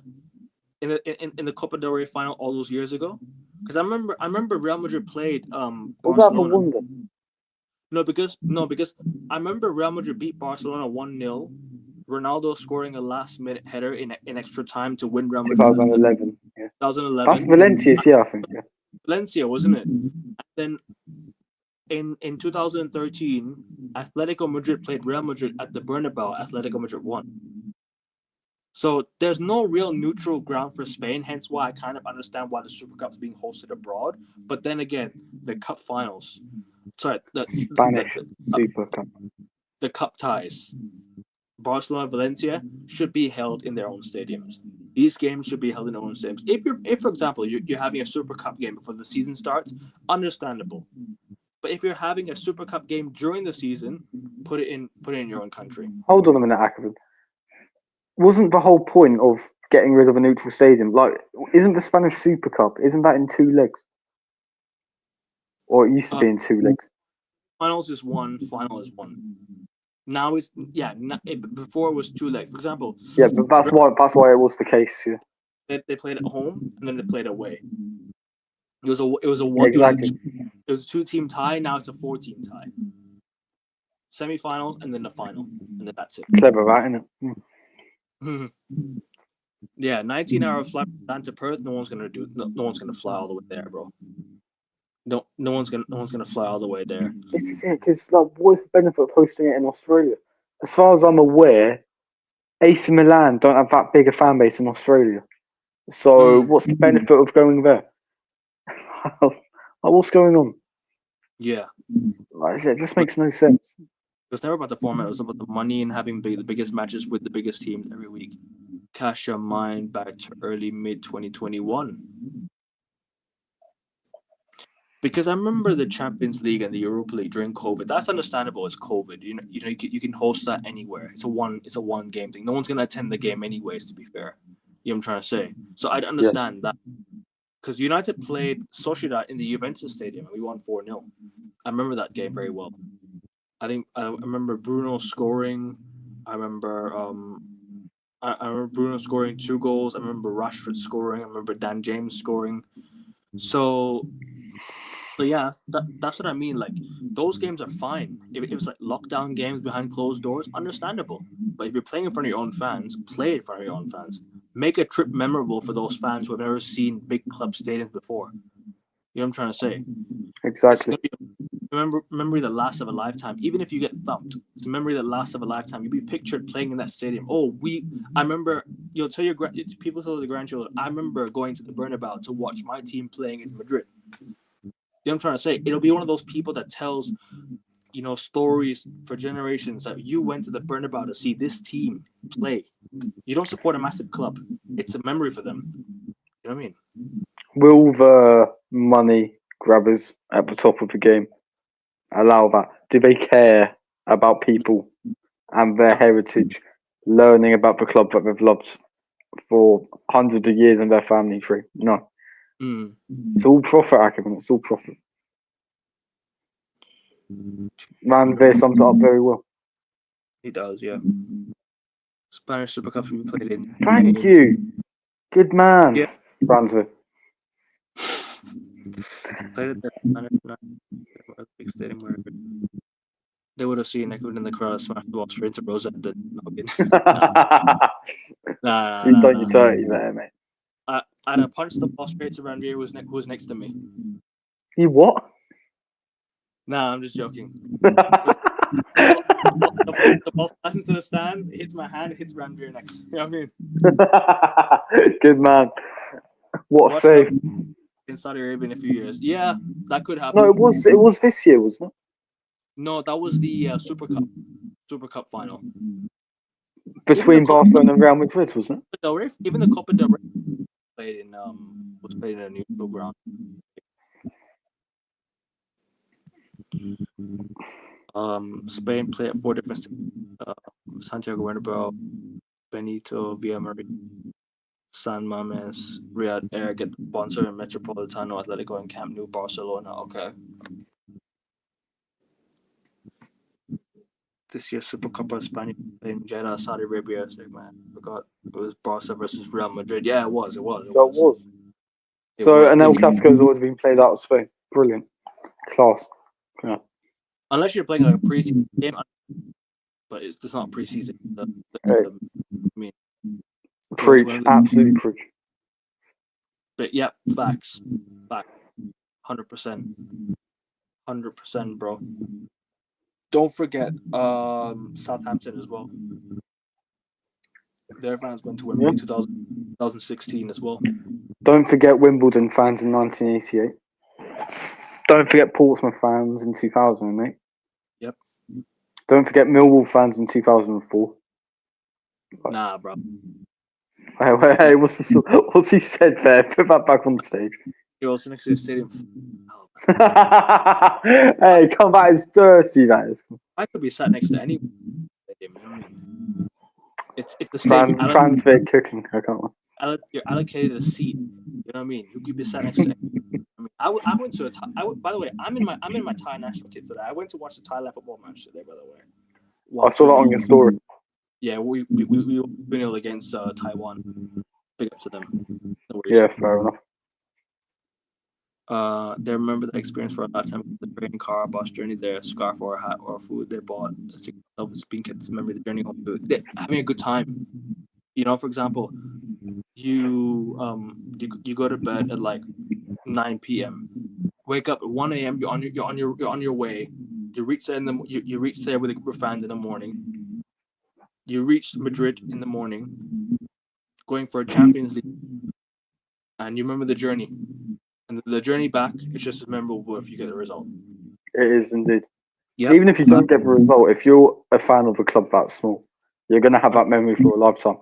In the Copa del Rey final all those years ago? Because I remember Real Madrid played Barcelona. No, because I remember Real Madrid beat Barcelona 1-0. Ronaldo scoring a last-minute header in extra time to win Real Madrid. 2011. Yeah. 2011. That's Valencia's, I think. Yeah. Valencia, wasn't it? And then in 2013, Atletico Madrid played Real Madrid at the Bernabeu. Atletico Madrid won. So there's no real neutral ground for Spain, hence why I kind of understand why the Super Cup is being hosted abroad. But then again, the Cup finals, the Spanish Super Cup, the Cup ties, Barcelona, Valencia should be held in their own stadiums. These games should be held in their own stadiums. If for example, you're having a Super Cup game before the season starts, understandable. But if you're having a Super Cup game during the season, put it in your own country. Hold on a minute, Akvin. Wasn't the whole point of getting rid of a neutral stadium isn't the Spanish Super Cup? Isn't that in 2 legs? Or it used to be in 2 legs. Finals is one. Final is one. Now it's before it was 2 legs. For example. Yeah, but that's why it was the case. Yeah. They played at home and then they played away. It was a one. Exactly. It was a 2-team tie. Now it's a 4-team tie. Semi-finals and then the final, and then that's it. Clever, right? Isn't it? Yeah, 19-hour flight down to Perth. No one's gonna fly all the way there, bro. No one's gonna fly all the way there. This is it, because what's the benefit of hosting it in Australia? As far as I'm aware, AC Milan don't have that big a fan base in Australia. So what's the benefit of going there? What's going on? Yeah, it just makes no sense. It was never about the format. It was about the money and having the biggest matches with the biggest teams every week. Cast your mind back to early mid 2021. Because I remember the Champions League and the Europa League during COVID. That's understandable. It's COVID. You can host that anywhere. It's a one game thing. No one's gonna attend the game anyways. To be fair, you know what I'm trying to say. So I'd understand that. Because United played Sociedad in the Juventus Stadium and we won 4-0. I remember that game very well. I remember Bruno scoring. I remember Bruno scoring 2 goals. I remember Rashford scoring. I remember Dan James scoring. So yeah, that's what I mean. Like, those games are fine. If it was like lockdown games behind closed doors, understandable. But if you're playing in front of your own fans, play in front of your own fans. Make a trip memorable for those fans who have never seen big club stadiums before. You know what I'm trying to say? Exactly. Memory that lasts of a lifetime. Even if you get thumped, it's a memory that lasts of a lifetime. You'll be pictured playing in that stadium. I remember. You'll tell people tell the grandchildren. I remember going to the Bernabeu to watch my team playing in Madrid. You know what I'm trying to say? It'll be one of those people that tells, stories for generations that you went to the Bernabeu to see this team play. You don't support a massive club. It's a memory for them. You know what I mean? Will the money grabbers at the top of the game allow that? Do they care about people and their heritage, learning about the club that they've loved for hundreds of years in their family tree? No. Mm. It's all profit, Ackerman. It's all profit. Van Veer sums it up very well. He does, yeah. Spanish Super Cup we played in. Thank you. Good man. Yeah. Van Veer. Played at the big stadium where they would have seen like in the crowd smash the ball straight into Rosa. Nah. You've done your dirty there, mate. I'd have punched the ball straight to Ranveer, who was next to me. You what? Nah, I'm just joking. Good The ball flies into the stands, it hits my hand, it hits Ranveer next. You know what I mean? man. What a Watch save. In Saudi Arabia in a few years. Yeah, that could happen. No, it was this year, wasn't it? No, that was the Super Cup final. Between Barcelona and Real Madrid, wasn't it? Even the Copa del Rey was played in a neutral ground. Spain played at 4 different Santiago Bernabeu, Benito Villamarín, San Mamés, Riyadh Air get the sponsor, and Metropolitano Atletico and Camp Nou, Barcelona. Okay. This year's Super Cup of Spain in Jeddah, Saudi Arabia. Man, I forgot it was Barca versus Real Madrid. Yeah, it was. So an El Clasico has always been played out of Spain. Brilliant. Class. Yeah. Unless you're playing like a preseason game, but it's not preseason. Preach, absolutely preach. But yeah, facts. 100%, bro. Don't forget Southampton as well. Their fans went to Wembley in 2016 as well. Don't forget Wimbledon fans in 1988. Don't forget Portsmouth fans in 2008. Yep. Don't forget Millwall fans in 2004. Nah, bro. Hey, what's he said there? Put that back on stage. You're also next to the stadium. Hey, come back, it's dirty, that is. I could be sat next to any stadium, you know what I mean? It's the stadium. Fans there cooking, I can't lie. You're allocated a seat. You know what I mean? You could be sat next to. I went to by the way, I'm in my Thai national team today. I went to watch the Thailand football match today. By the way, I saw that on your story. Yeah, we were against Taiwan. Big up to them. No worries. Yeah, fair enough. They remember the experience for a lifetime. The train, car, bus journey, their scarf or a hat or food they bought. It's being kept to memory the journey home. They're having a good time. You know, for example, you go to bed at like 9 p.m. Wake up at 1 a.m. You're on your way. You reach there you reach there with a group of fans in the morning. You reached Madrid in the morning, going for a Champions League, and you remember the journey. And the journey back is just as memorable if you get the result. It is indeed. Yep. Even if you don't get the result, if you're a fan of a club that small, you're going to have that memory for a lifetime.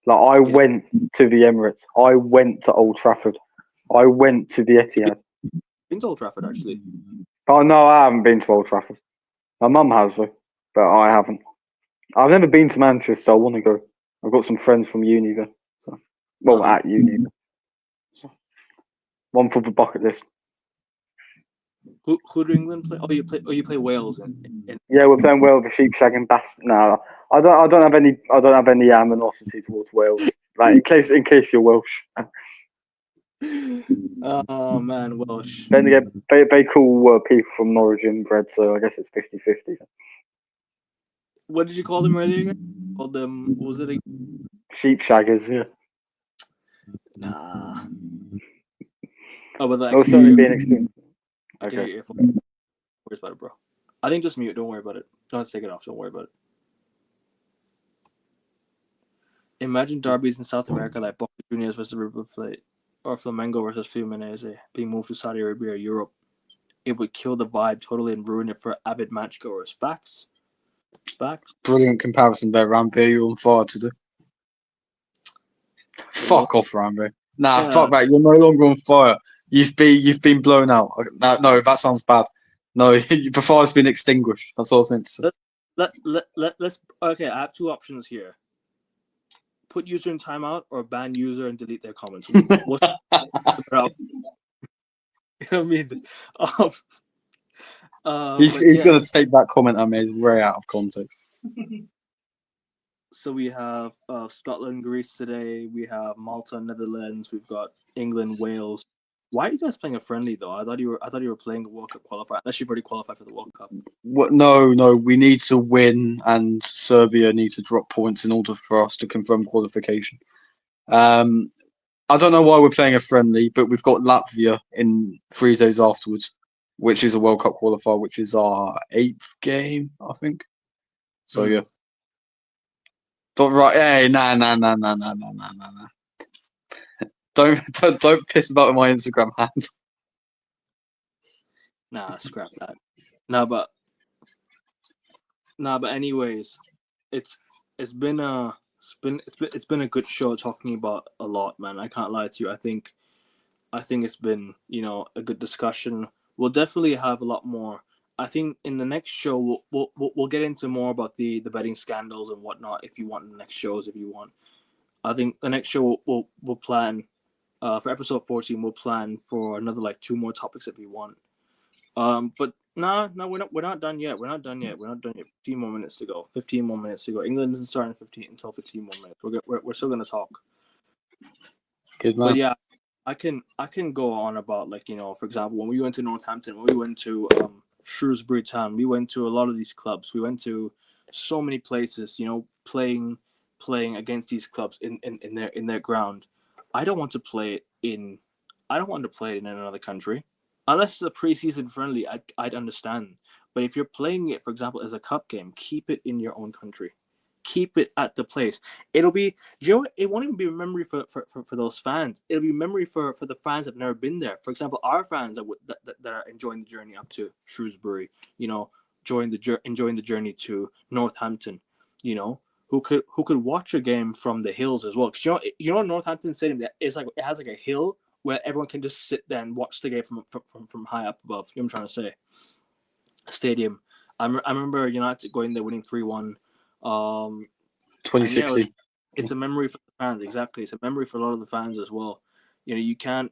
Like, I went to the Emirates. I went to Old Trafford. I went to the Etihad. Been to Old Trafford, actually. Oh, no, I haven't been to Old Trafford. My mum has, though, but I haven't. I've never been to Manchester. I want to go. I've got some friends from uni there. So, at uni. So, one for the bucket list. Who do England play? You play Wales. Yeah, we're playing Wales, the Sheepshag and Bass. No, I don't have any animosity towards Wales. Like, in case you're Welsh. Oh man, Welsh. Then again, they call people from Norwich inbred, so I guess it's 50-50. What did you call them earlier again? Called them, what was it again? Sheepshaggers, yeah. Nah. Oh, but it'll certainly be an experience. Okay. Don't worry about it, bro. I think just mute. Don't worry about it. Don't have to take it off. Don't worry about it. Imagine derbies in South America like Boca Juniors versus River Plate or Flamengo versus Fluminense being moved to Saudi Arabia or Europe. It would kill the vibe totally and ruin it for avid matchgoers. Facts. Brilliant comparison there, Rambe. You're on fire today. Fuck off, Rambe. Nah, Yeah. fuck that. You're no longer on fire. You've been blown out. No, that sounds bad. No, the fire's been extinguished. That's all I was meant to say. Let's. Okay, I have two options here: put user in timeout or ban user and delete their comments. What's the better option? You know what I mean? Um, but He's yeah. gonna take that comment I made way out of context. So we have Scotland, Greece today. We have Malta, Netherlands. We've got England, Wales. Why are you guys playing a friendly though? I thought you were playing a World Cup qualifier. Unless you've already qualified for the World Cup. What? No. We need to win, and Serbia need to drop points in order for us to confirm qualification. I don't know why we're playing a friendly, but we've got Latvia in 3 days afterwards, which is a World Cup qualifier, which is our 8th game, I think. So yeah. Don't right. Hey, nah. Don't piss about with my Instagram hand. Nah, scrap that. Nah, but anyways, it's it's been a it's been a good show talking about a lot, man. I can't lie to you. I think it's been, a good discussion. We'll definitely have a lot more. I think in the next show we'll get into more about the betting scandals and whatnot if you want in the next shows if you want. I think the next show we'll plan for episode 14. We'll plan for another like two more topics if you want. But no, we're not done yet. We're not done yet. 15 more minutes to go. 15 more minutes to go. England doesn't start in 15 more minutes. We're still gonna talk. Good man. But yeah, I can go on about like for example when we went to Northampton, when we went to Shrewsbury Town, we went to a lot of these clubs. We went to so many places. Playing against these clubs in their ground. I don't want to play it in. I don't want to play it in another country. Unless it's a preseason friendly, I'd understand. But if you're playing it, for example, as a cup game, keep it in your own country. Keep it at the place. It'll be, it won't even be a memory for those fans. It'll be a memory for the fans that have never been there. For example, our fans that are enjoying the journey up to Shrewsbury, enjoying the journey to Northampton, who could watch a game from the hills as well. Because Northampton Stadium, that is like it has like a hill where everyone can just sit there and watch the game from high up above. You know what I'm trying to say? Stadium. I remember United going there winning 3-1. 2016. Yeah, it's a memory for the fans. Exactly, it's a memory for a lot of the fans as well. You can't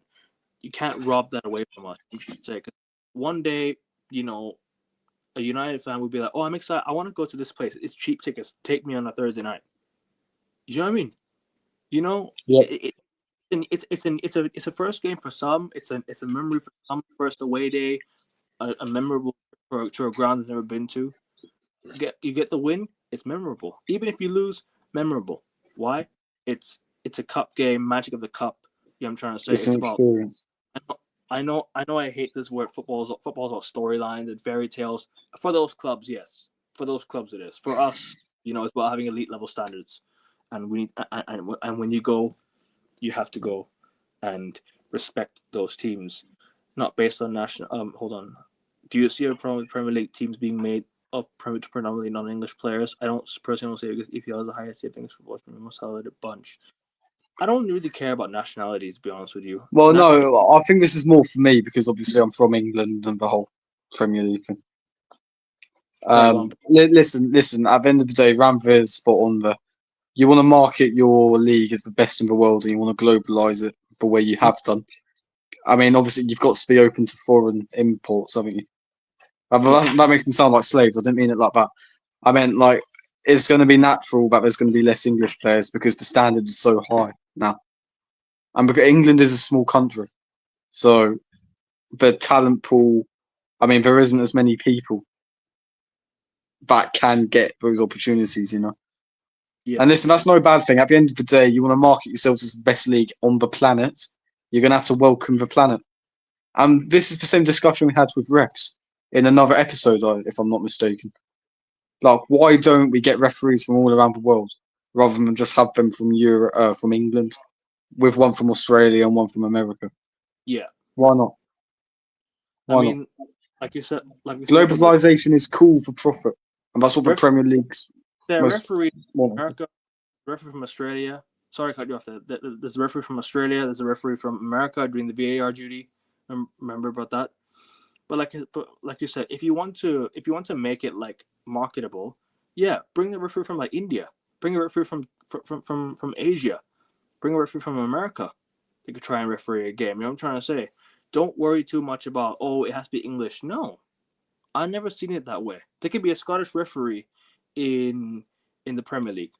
rob that away from us. I'm trying to say, 'cause one day, a United fan would be like, "Oh, I'm excited. I want to go to this place. It's cheap tickets. Take me on a Thursday night." You know what I mean? Yep. It's a first game for some. It's a memory for some. First away day, a memorable to a ground that's never been to. You get the win. It's memorable. Even if you lose, memorable. Why? It's a cup game, magic of the cup. I'm trying to say. It's an It's about. experience. I know. I hate this word. Football's about storylines and fairy tales. For those clubs, yes. For those clubs, it is. For us, it's about having elite level standards, and we need. And when you go, you have to go, and respect those teams, not based on national. Hold on. Do you see a problem with Premier League teams being made of predominantly non-English players? I don't personally say because EPL is the highest tier of English football from the most talented bunch. I don't really care about nationalities, to be honest with you. Well, no, I think this is more for me because obviously I'm from England and the whole Premier League thing. Sorry, go on. Listen. At the end of the day, Ramvir's spot on there. You want to market your league as the best in the world, and you want to globalise it the way you have done. I mean, obviously, you've got to be open to foreign imports, haven't you? That makes them sound like slaves. I didn't mean it like that. I meant like it's going to be natural that there's going to be less English players because the standard is so high now, and because England is a small country, so the talent pool. I mean, there isn't as many people that can get those opportunities, Yeah. And listen, that's no bad thing. At the end of the day, you want to market yourselves as the best league on the planet. You're going to have to welcome the planet. And this is the same discussion we had with refs in another episode, if I'm not mistaken. Like, why don't we get referees from all around the world rather than just have them from Europe, from England, with one from Australia and one from America? Yeah. Why not? Why not? Like you said, globalization is cool for profit, and that's what the Premier League's the most referee wonderful. America, referee from Australia, Sorry, I cut you off there. There's a referee from Australia. There's a referee from America doing the VAR duty. Remember about that? But like you said, if you want to make it like marketable, yeah, bring the referee from like India. Bring a referee from Asia. Bring a referee from America. They could try and referee a game. You know what I'm trying to say? Don't worry too much about, oh, it has to be English. No, I've never seen it that way. There could be a Scottish referee in the Premier League,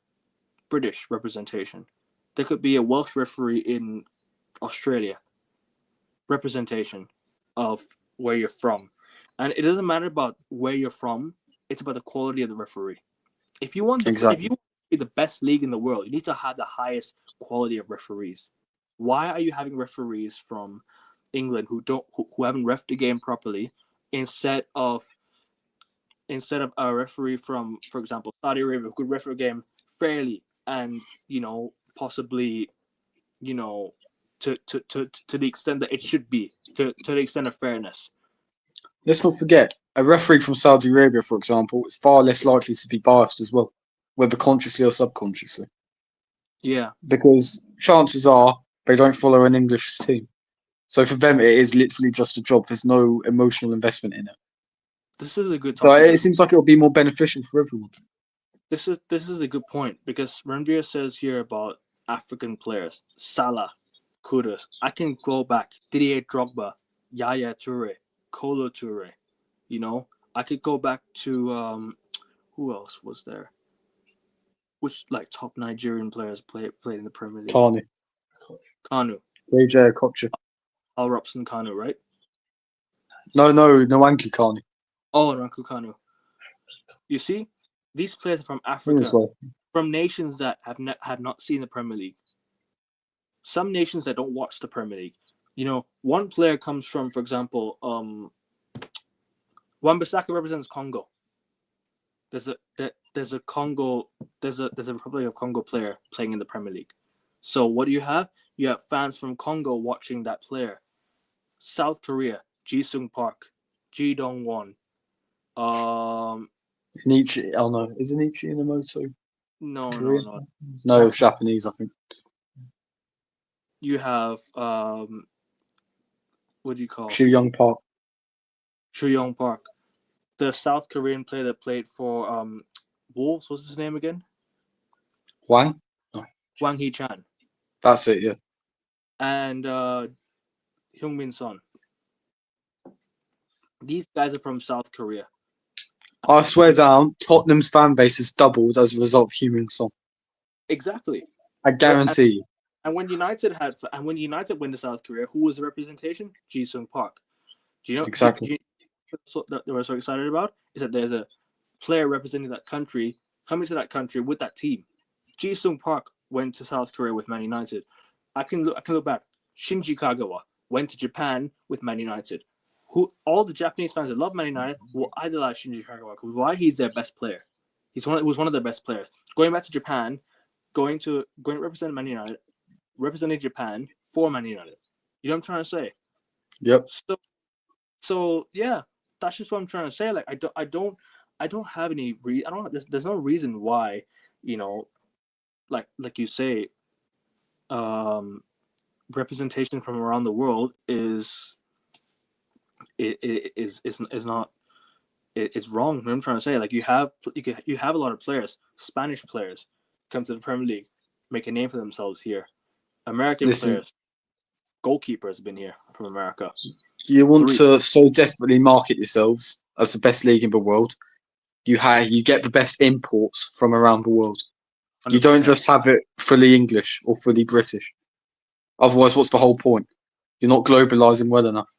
British representation. There could be a Welsh referee in Australia, representation of where you're from. And it doesn't matter about where you're from, it's about the quality of the referee. If you want Exactly. to be the best league in the world, you need to have the highest quality of referees. Why are you having referees from England who haven't reffed the game properly instead of a referee from, for example, Saudi Arabia who could referee a game fairly and possibly to the extent that it should be, to the extent of fairness. Let's not forget, a referee from Saudi Arabia, for example, is far less likely to be biased as well, whether consciously or subconsciously. Yeah, Because chances are they don't follow an English team. So for them, it is literally just a job. There's no emotional investment in it. this is a good So topic. it seems like it'll be more beneficial for everyone. This is a good point because Ranveer says here about African players, Salah, Kudus. I can go back, Didier Drogba, Yaya Toure, Kolo Toure. I could go back to who else was there? Which like top Nigerian players played in the Premier League? Carney. Kanu, AJ Kocha. Al Robson Kanu, right? No, Nwanki Carney. Oh, Ranku Kanu. You see, these players are from Him as Africa, well. from nations that have not seen the Premier League. Some nations that don't watch the Premier League. One player comes from, for example, Wan-Bissaka represents Congo. There's a Congo, there's a Republic of Congo player playing in the Premier League. So what do you have? You have fans from Congo watching that player. South Korea, Ji-sung Park, Ji Dong-won. Nietzsche. Oh no, isn't Nietzsche in the moto? No. No, it's Japanese, I think. You have what do you call Chu Young Park. Chu Young Park, the South Korean player that played for Wolves. What's his name again? Wang. Wang Hee-chan. That's it. Yeah. And Heung-min Son. These guys are from South Korea. I swear down, Tottenham's fan base has doubled as a result of Heung-min Son. Exactly. I guarantee you. And when United went to South Korea, who was the representation? Ji-sung Park. Do you know Exactly. that they were so excited about? Is that there's a player representing that country coming to that country with that team. Ji-sung Park went to South Korea with Man United. I can look back. Shinji Kagawa went to Japan with Man United. All the Japanese fans that love Man United will idolize Shinji Kagawa because why? He's their best player. He was one of their best players. Going back to Japan, going to represent Man United, representing Japan for Man United. You know what I'm trying to say? Yep. So yeah, that's just what I'm trying to say. Like I don't have any there's no reason why, like you say, representation from around the world is not it's wrong. What I'm trying to say, like you have a lot of players, Spanish players, come to the Premier League, make a name for themselves here. American players, goalkeepers have been here from America. You want to so desperately market yourselves as the best league in the world. You get the best imports from around the world. 100%. You don't just have it fully English or fully British. Otherwise, what's the whole point? You're not globalizing well enough.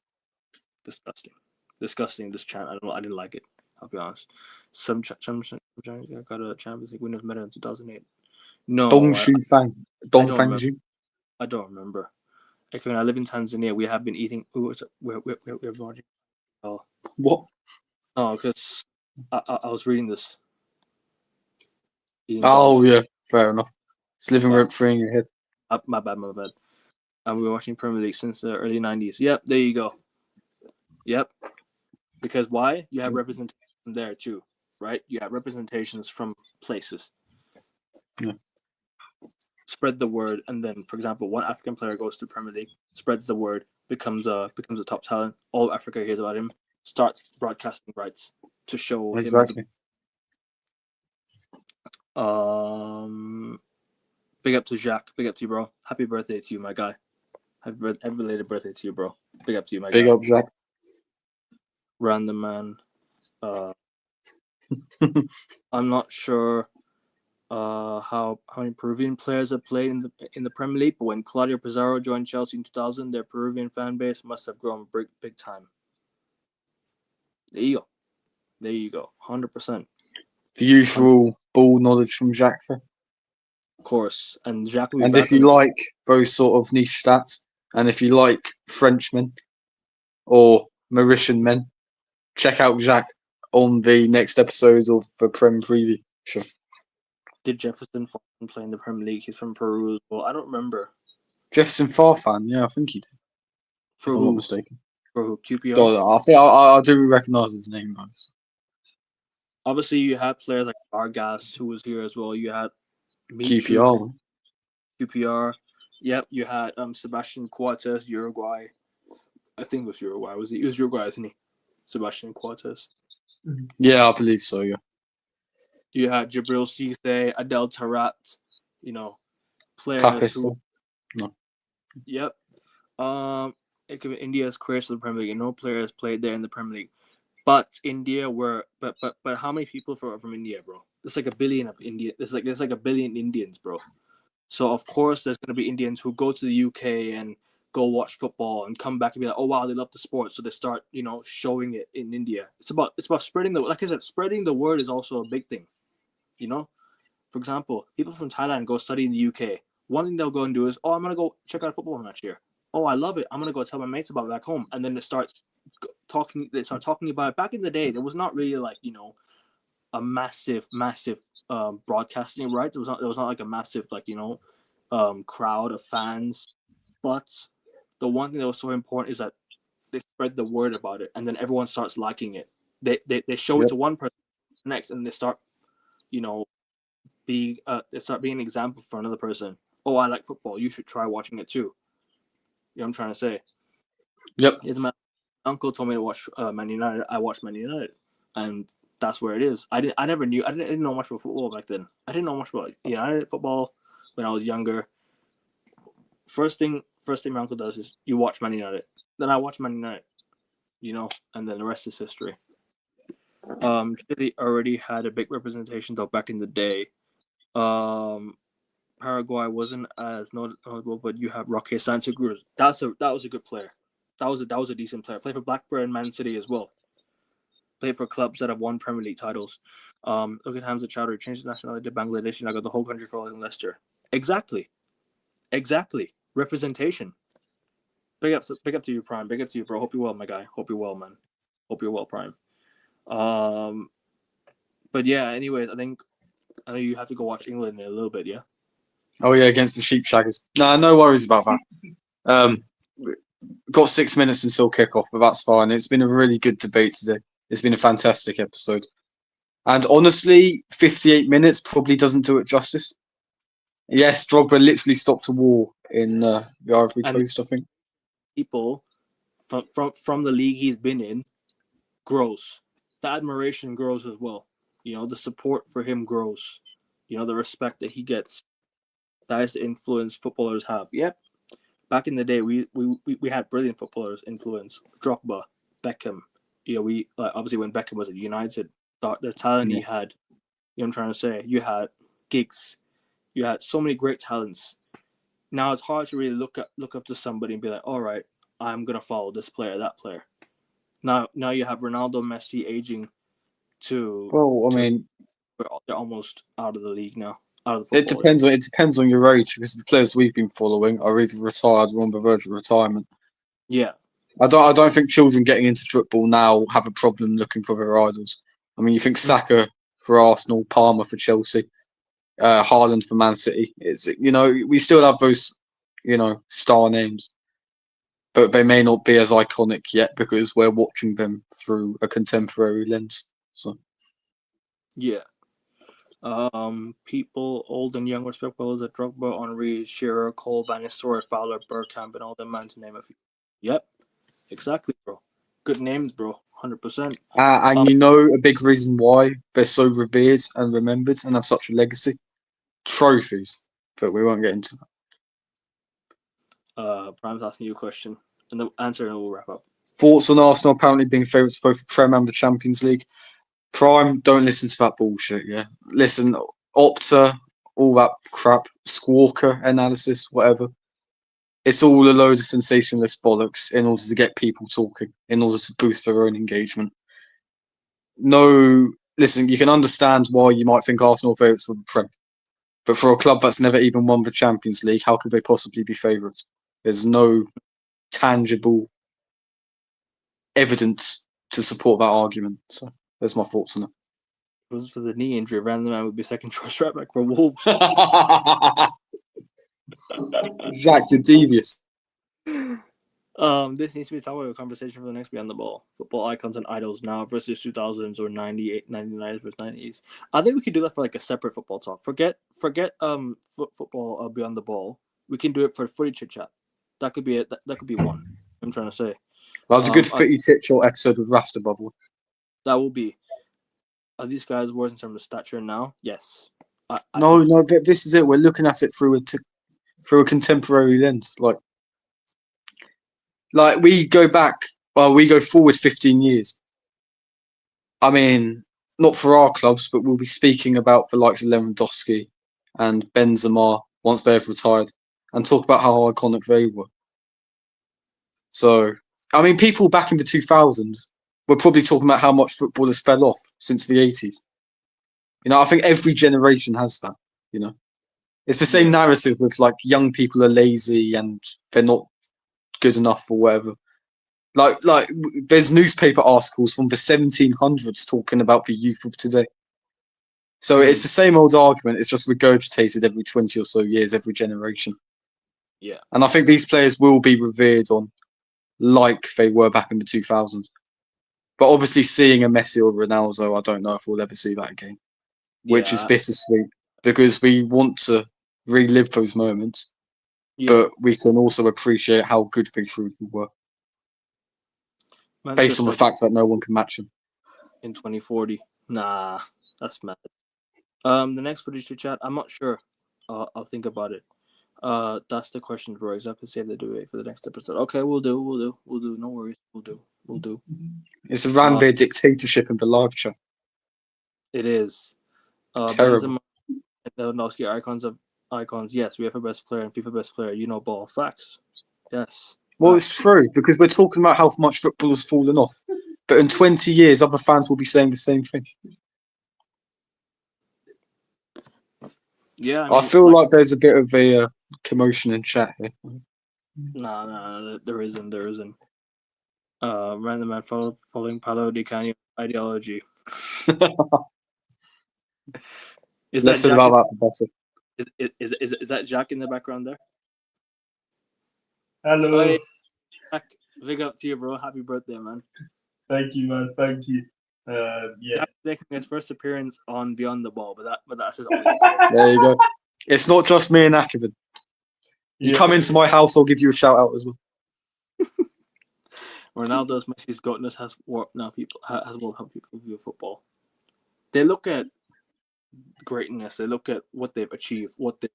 Disgusting. This chant, I didn't like it. I'll be honest. Some got a Champions League winner's medal in 2008. No, I don't remember. Like when I live in Tanzania, we have been eating. We're watching. What? Oh, because I was reading this. Yeah, fair enough. It's living rent free in your head. My bad. And we were watching Premier League since the early 90s. Yep, there you go. Yep. Because why? You have representation there too, right? You have representations from places. Yeah. spread the word, and then, for example, one African player goes to Premier League, spreads the word, becomes a top talent. All Africa hears about him, starts broadcasting rights to show him as Exactly. big up to Jacques, big up to you, bro. Happy birthday to you, my guy. Happy belated birthday to you, bro. Big up to you, my Big guy. up, Jack. Random man. I'm not sure how many Peruvian players have played in the Premier League, but when Claudio Pizarro joined Chelsea in 2000, their Peruvian fan base must have grown big time. There you go. 100%. The usual ball knowledge from Jack. Of course. And Jacques will be And back if you like those sort of niche stats, and if you like Frenchmen or Mauritian men, check out Jack on the next episode of the Prem Preview show. Did Jefferson Farfan play in the Premier League? He's from Peru as well. I don't remember. Jefferson Farfan, yeah, I think he did. For If I'm who? not mistaken. For who? QPR? God, I think I do recognise his name, guys. Obviously, you had players like Vargas, who was here as well. You had QPR. QPR. Yep, you had Sebastian Coates, Uruguay. I think it was Uruguay. It was Uruguay, isn't he? Sebastian Coates. Yeah, I believe so, yeah. You had Jabril Cisse, Adel Tarat, players Papis. who. No. Yep. It could be India's career to the Premier League, and no players played there in the Premier League. But India were, but how many people from India, bro? There's like a billion of India. There's like a billion Indians, bro. So of course there's gonna be Indians who go to the UK and go watch football and come back and be like, oh wow, they love the sport, so they start showing it in India. It's about spreading like I said, spreading the word is also a big thing. For example, people from Thailand go study in the UK. One thing they'll go and do is, I'm gonna go check out a football match here. Oh, I love it. I'm gonna go tell my mates about it back home, and then they start talking about it. Back in the day, there was not really like a massive broadcasting right. There was not like a massive crowd of fans, but the one thing that was so important is that they spread the word about it, and then everyone starts liking it. They show it to one person next, and they start they start being an example for another person. Oh, I like football. You should try watching it too. You know what I'm trying to say? Yep. My uncle told me to watch Man United. I watched Man United, and that's where it is. I didn't know much about football back then. I didn't know much about United football when I was younger. First thing my uncle does is you watch Man United. Then I watch Man United, and then the rest is history. Chile already had a big representation though back in the day. Paraguay wasn't as notable, but you have Roque Santa Cruz. That was a good player. That was a decent player. Played for Blackburn and Man City as well. Played for clubs that have won Premier League titles. Look at Hamza Chowdhury, changed nationality to Bangladesh, and I got the whole country for all in Leicester. Exactly. Representation. Big up to you, Prime. Big up to you, bro. Hope you're well, my guy. Hope you're well, man. Hope you're well, Prime. But yeah, anyways, I know you have to go watch England in a little bit, yeah? Oh yeah, against the Sheep Shaggers. No worries about that. Got 6 minutes until kickoff, but that's fine. It's been a really good debate today. It's been a fantastic episode. And honestly, 58 minutes probably doesn't do it justice. Yes, Drogba literally stopped a war in the Ivory Coast, I think. People from the league he's been in grows. The admiration grows as well. The support for him grows. The respect that he gets. That is the influence footballers have. Yep. Back in the day, we had brilliant footballers influence. Drogba, Beckham. We obviously when Beckham was at United, the talent he had. I'm trying to say. You had Giggs. You had so many great talents. Now it's hard to really look up to somebody and be like, all right, I'm gonna follow this player, that player. Now you have Ronaldo, Messi aging to. Well, I mean, they're almost out of the league now. Out of it the football. depends on your age because the players we've been following are either retired or on the verge of retirement. Yeah. I don't think children getting into football now have a problem looking for their idols. I mean, you think Saka for Arsenal, Palmer for Chelsea, Haaland for Man City. It's we still have those star names, but they may not be as iconic yet because we're watching them through a contemporary lens. So yeah, People old and young respect players like Drogba, Henry, Shearer, Cole, Van Nistelrooy, Fowler, Bergkamp, and all them man to name a few. Yep, exactly, bro. Good names, bro. 100%. And a big reason why they're so revered and remembered and have such a legacy? Trophies. But we won't get into that. Prime's asking you a question, and the answer, and we'll wrap up. Thoughts on Arsenal apparently being favourites both the Prem and the Champions League? Prime, don't listen to that bullshit, yeah? Listen, Opta, all that crap, Squawker analysis, whatever. It's all a load of sensationalist bollocks in order to get people talking, in order to boost their own engagement. No, listen, you can understand why you might think Arsenal are favourites for the Prem. But for a club that's never even won the Champions League, how could they possibly be favourites? There's no tangible evidence to support that argument. So there's my thoughts on it. If it was for the knee injury, Van man would be second choice right back for Wolves. Jack, you're devious. This needs to be a topic of conversation for the next Beyond the Ball. Football icons and idols now versus 2000s or 98, 99s versus 90s. I think we could do that for like a separate football talk. Forget football Beyond the Ball. We can do it for footy chit chat. That could be it. That could be one. I'm trying to say. That was a good footy chit chat episode with Rasta Bubble. That will be. Are these guys worse in terms of stature now? Yes. No, this is it. We're looking at it through a contemporary lens. Like we go forward 15 years. I mean, not for our clubs, but we'll be speaking about the likes of Lewandowski and Benzema once they've retired, and talk about how iconic they were. So, I mean, people back in the 2000s were probably talking about how much footballers fell off since the 80s. I think every generation has that. It's the same narrative with like young people are lazy and they're not good enough or whatever. Like there's newspaper articles from the 1700s talking about the youth of today. So it's the same old argument. It's just regurgitated every 20 or so years, every generation. Yeah. And I think these players will be revered on like they were back in the 2000s. But obviously seeing a Messi or Ronaldo, I don't know if we'll ever see that again. Which is bittersweet because we want to relive those moments. But we can also appreciate how good they truly were. Based on the fact that no one can match them. In 2040. Nah, that's mad. The next footage to chat, I'm not sure. I'll think about it. That's the question, bro. Exactly. Save the debate for the next episode. Okay, we'll do. No worries. We'll do. It's a Ranveer dictatorship in the live chat. It is. Terrible. Benzema and Lewandowski icons. Yes, we have a best player and FIFA best player. Ball. Facts. Yes. Well, it's true because we're talking about how much football has fallen off. But in 20 years, other fans will be saying the same thing. Yeah, I feel like there's a bit of a commotion in chat here. Nah, there isn't. Random man following Paolo Di Canio ideology. Less about that, Professor. Is that Jack in the background there? Hello. Hey, Jack, big up to you, bro. Happy birthday, man. Thank you, man. Thank you. Yeah. Jack's making his first appearance on Beyond the Ball, but that's his only. There you go. It's not just me and Akivan. You come into my house, I'll give you a shout out as well. Ronaldo's Messi's goatness has warped now people has will help people view football. They look at greatness. They look at what they've achieved, what the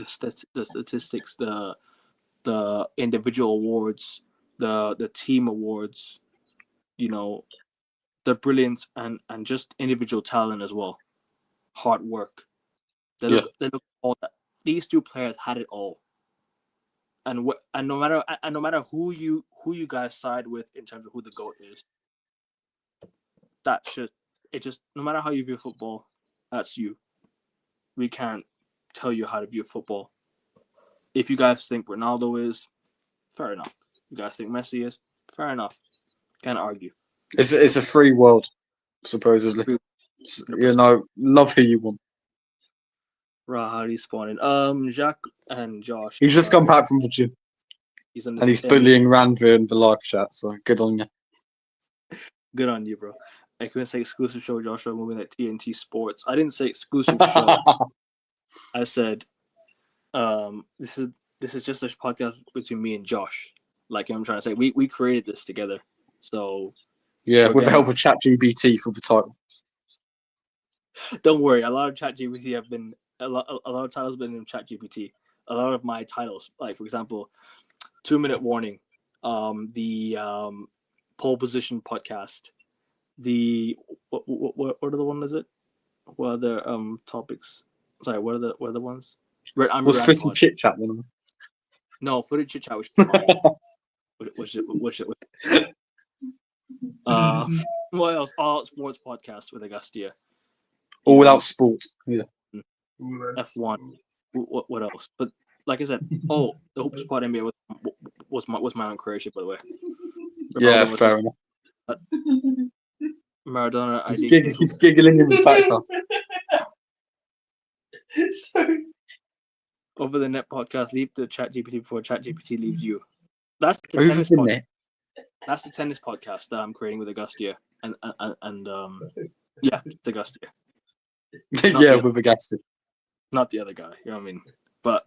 statistics, the individual awards, the team awards, the brilliance and just individual talent as well, hard work. They look at all that. These two players had it all. And no matter who you guys side with in terms of who the GOAT is, no matter how you view football, that's you. We can't tell you how to view football. If you guys think Ronaldo is, fair enough. You guys think Messi is, fair enough. Can't argue. It's a free world, supposedly. Love who you want. Rahadi spawning. Jacques and Josh. He's just come back from the gym. He's bullying Ranveer in the live chat, so good on you. Good on you, bro. I couldn't say exclusive show Joshua moving at TNT Sports. I didn't say exclusive show. I said, this is just a podcast between me and Josh. Like I'm trying to say, we created this together. So Yeah, we're with the gonna- help of ChatGPT for the title. don't worry. A lot of ChatGPT have been a lot of titles have been in ChatGPT. A lot of my titles, like for example, 2-minute warning, the pole position podcast, the what are the one is it? What are the topics? Sorry, what are the ones? I'm Was Red Fritzy Pod. Chit Chat one of them? No, footage chit chat was mine. Which what else? All Out Sports podcast with Augustia. All Out Sports. Yeah. F1. What else? But like I said, the Hoops Pod NBA was my own creation, by the way. Yeah, Ronaldo fair enough. Maradona. He's giggling in the background. Over the Net podcast. Leave the ChatGPT before ChatGPT leaves you. That's the Over tennis the podcast. net. That's the tennis podcast that I'm creating with Augustia and yeah, it's Augustia, Yeah, with the gas. not the other guy. You know what I mean? But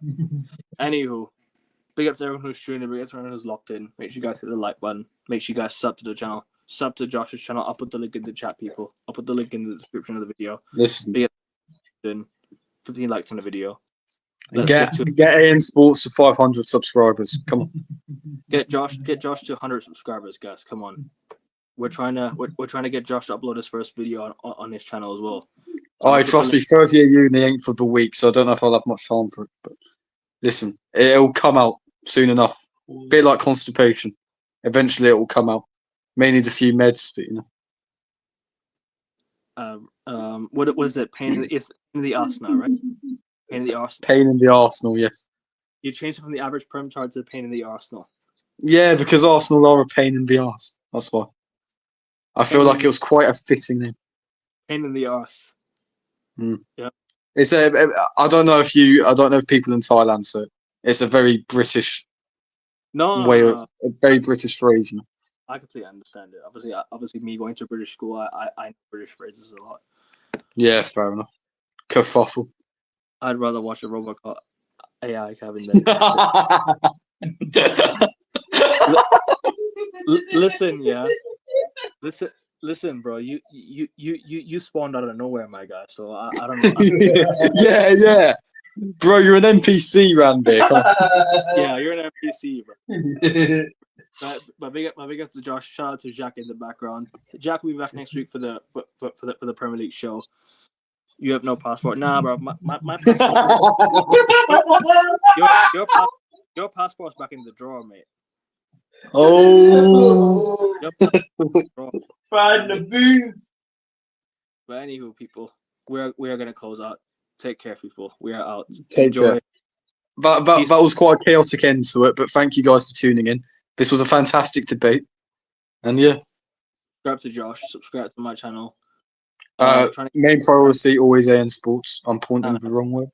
anywho, big up to everyone who's tuning in, big up to everyone who's locked in. Make sure you guys hit the like button. Make sure you guys sub to the channel. Sub to Josh's channel. I'll put the link in the chat, people. I'll put the link in the description of the video. Listen. 15 likes on the video. Get AN Sports to 500 subscribers. Come on. Get Josh to 100 subscribers, guys. Come on. We're trying to get Josh to upload his first video on his channel as well. So Trust me, 30 at uni ain't for the week, so I don't know if I'll have much time for it. But listen, it'll come out soon enough. Bit like constipation. Eventually, it will come out. May need a few meds, but you know. What was it? Pain in the arse now, right? Pain in the arse. Pain in the Arsenal, yes. You changed it from the average perm chart to pain in the Arsenal. Yeah, because Arsenal are a pain in the arse. That's why. I feel like it was quite a fitting name. Pain in the arse. Yeah. It's I don't know if people in Thailand, so it's a very British a very British phrase. You know? I completely understand it. Obviously, me going to British school, I know British phrases a lot. Yeah, fair enough. Kerfuffle. I'd rather watch a Robocop AI Kevin than listen, yeah. Listen, bro. You spawned out of nowhere, my guy. So I don't know. Yeah. Bro, you're an NPC, Randy. Yeah, you're an NPC, bro. but big up to Josh. Shout out to Jack in the background. Jack will be back next week for the Premier League show. You have no passport, nah, bro. My passport. Your passport's back in the drawer, mate. Oh. Find the booth. But anywho, people, we are gonna close out. Take care, people. We are out. Take care. That was quite a chaotic end to it, but thank you guys for tuning in. This was a fantastic debate, and yeah. Subscribe to Josh. Subscribe to my channel. Main priority always AN Sports. I'm pointing the wrong way.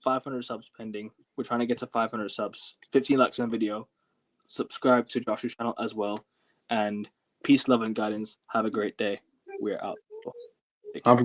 500 subs pending. We're trying to get to 500 subs. 15 likes on the video. Subscribe to Josh's channel as well. And peace, love, and guidance. Have a great day. We're out. Have a great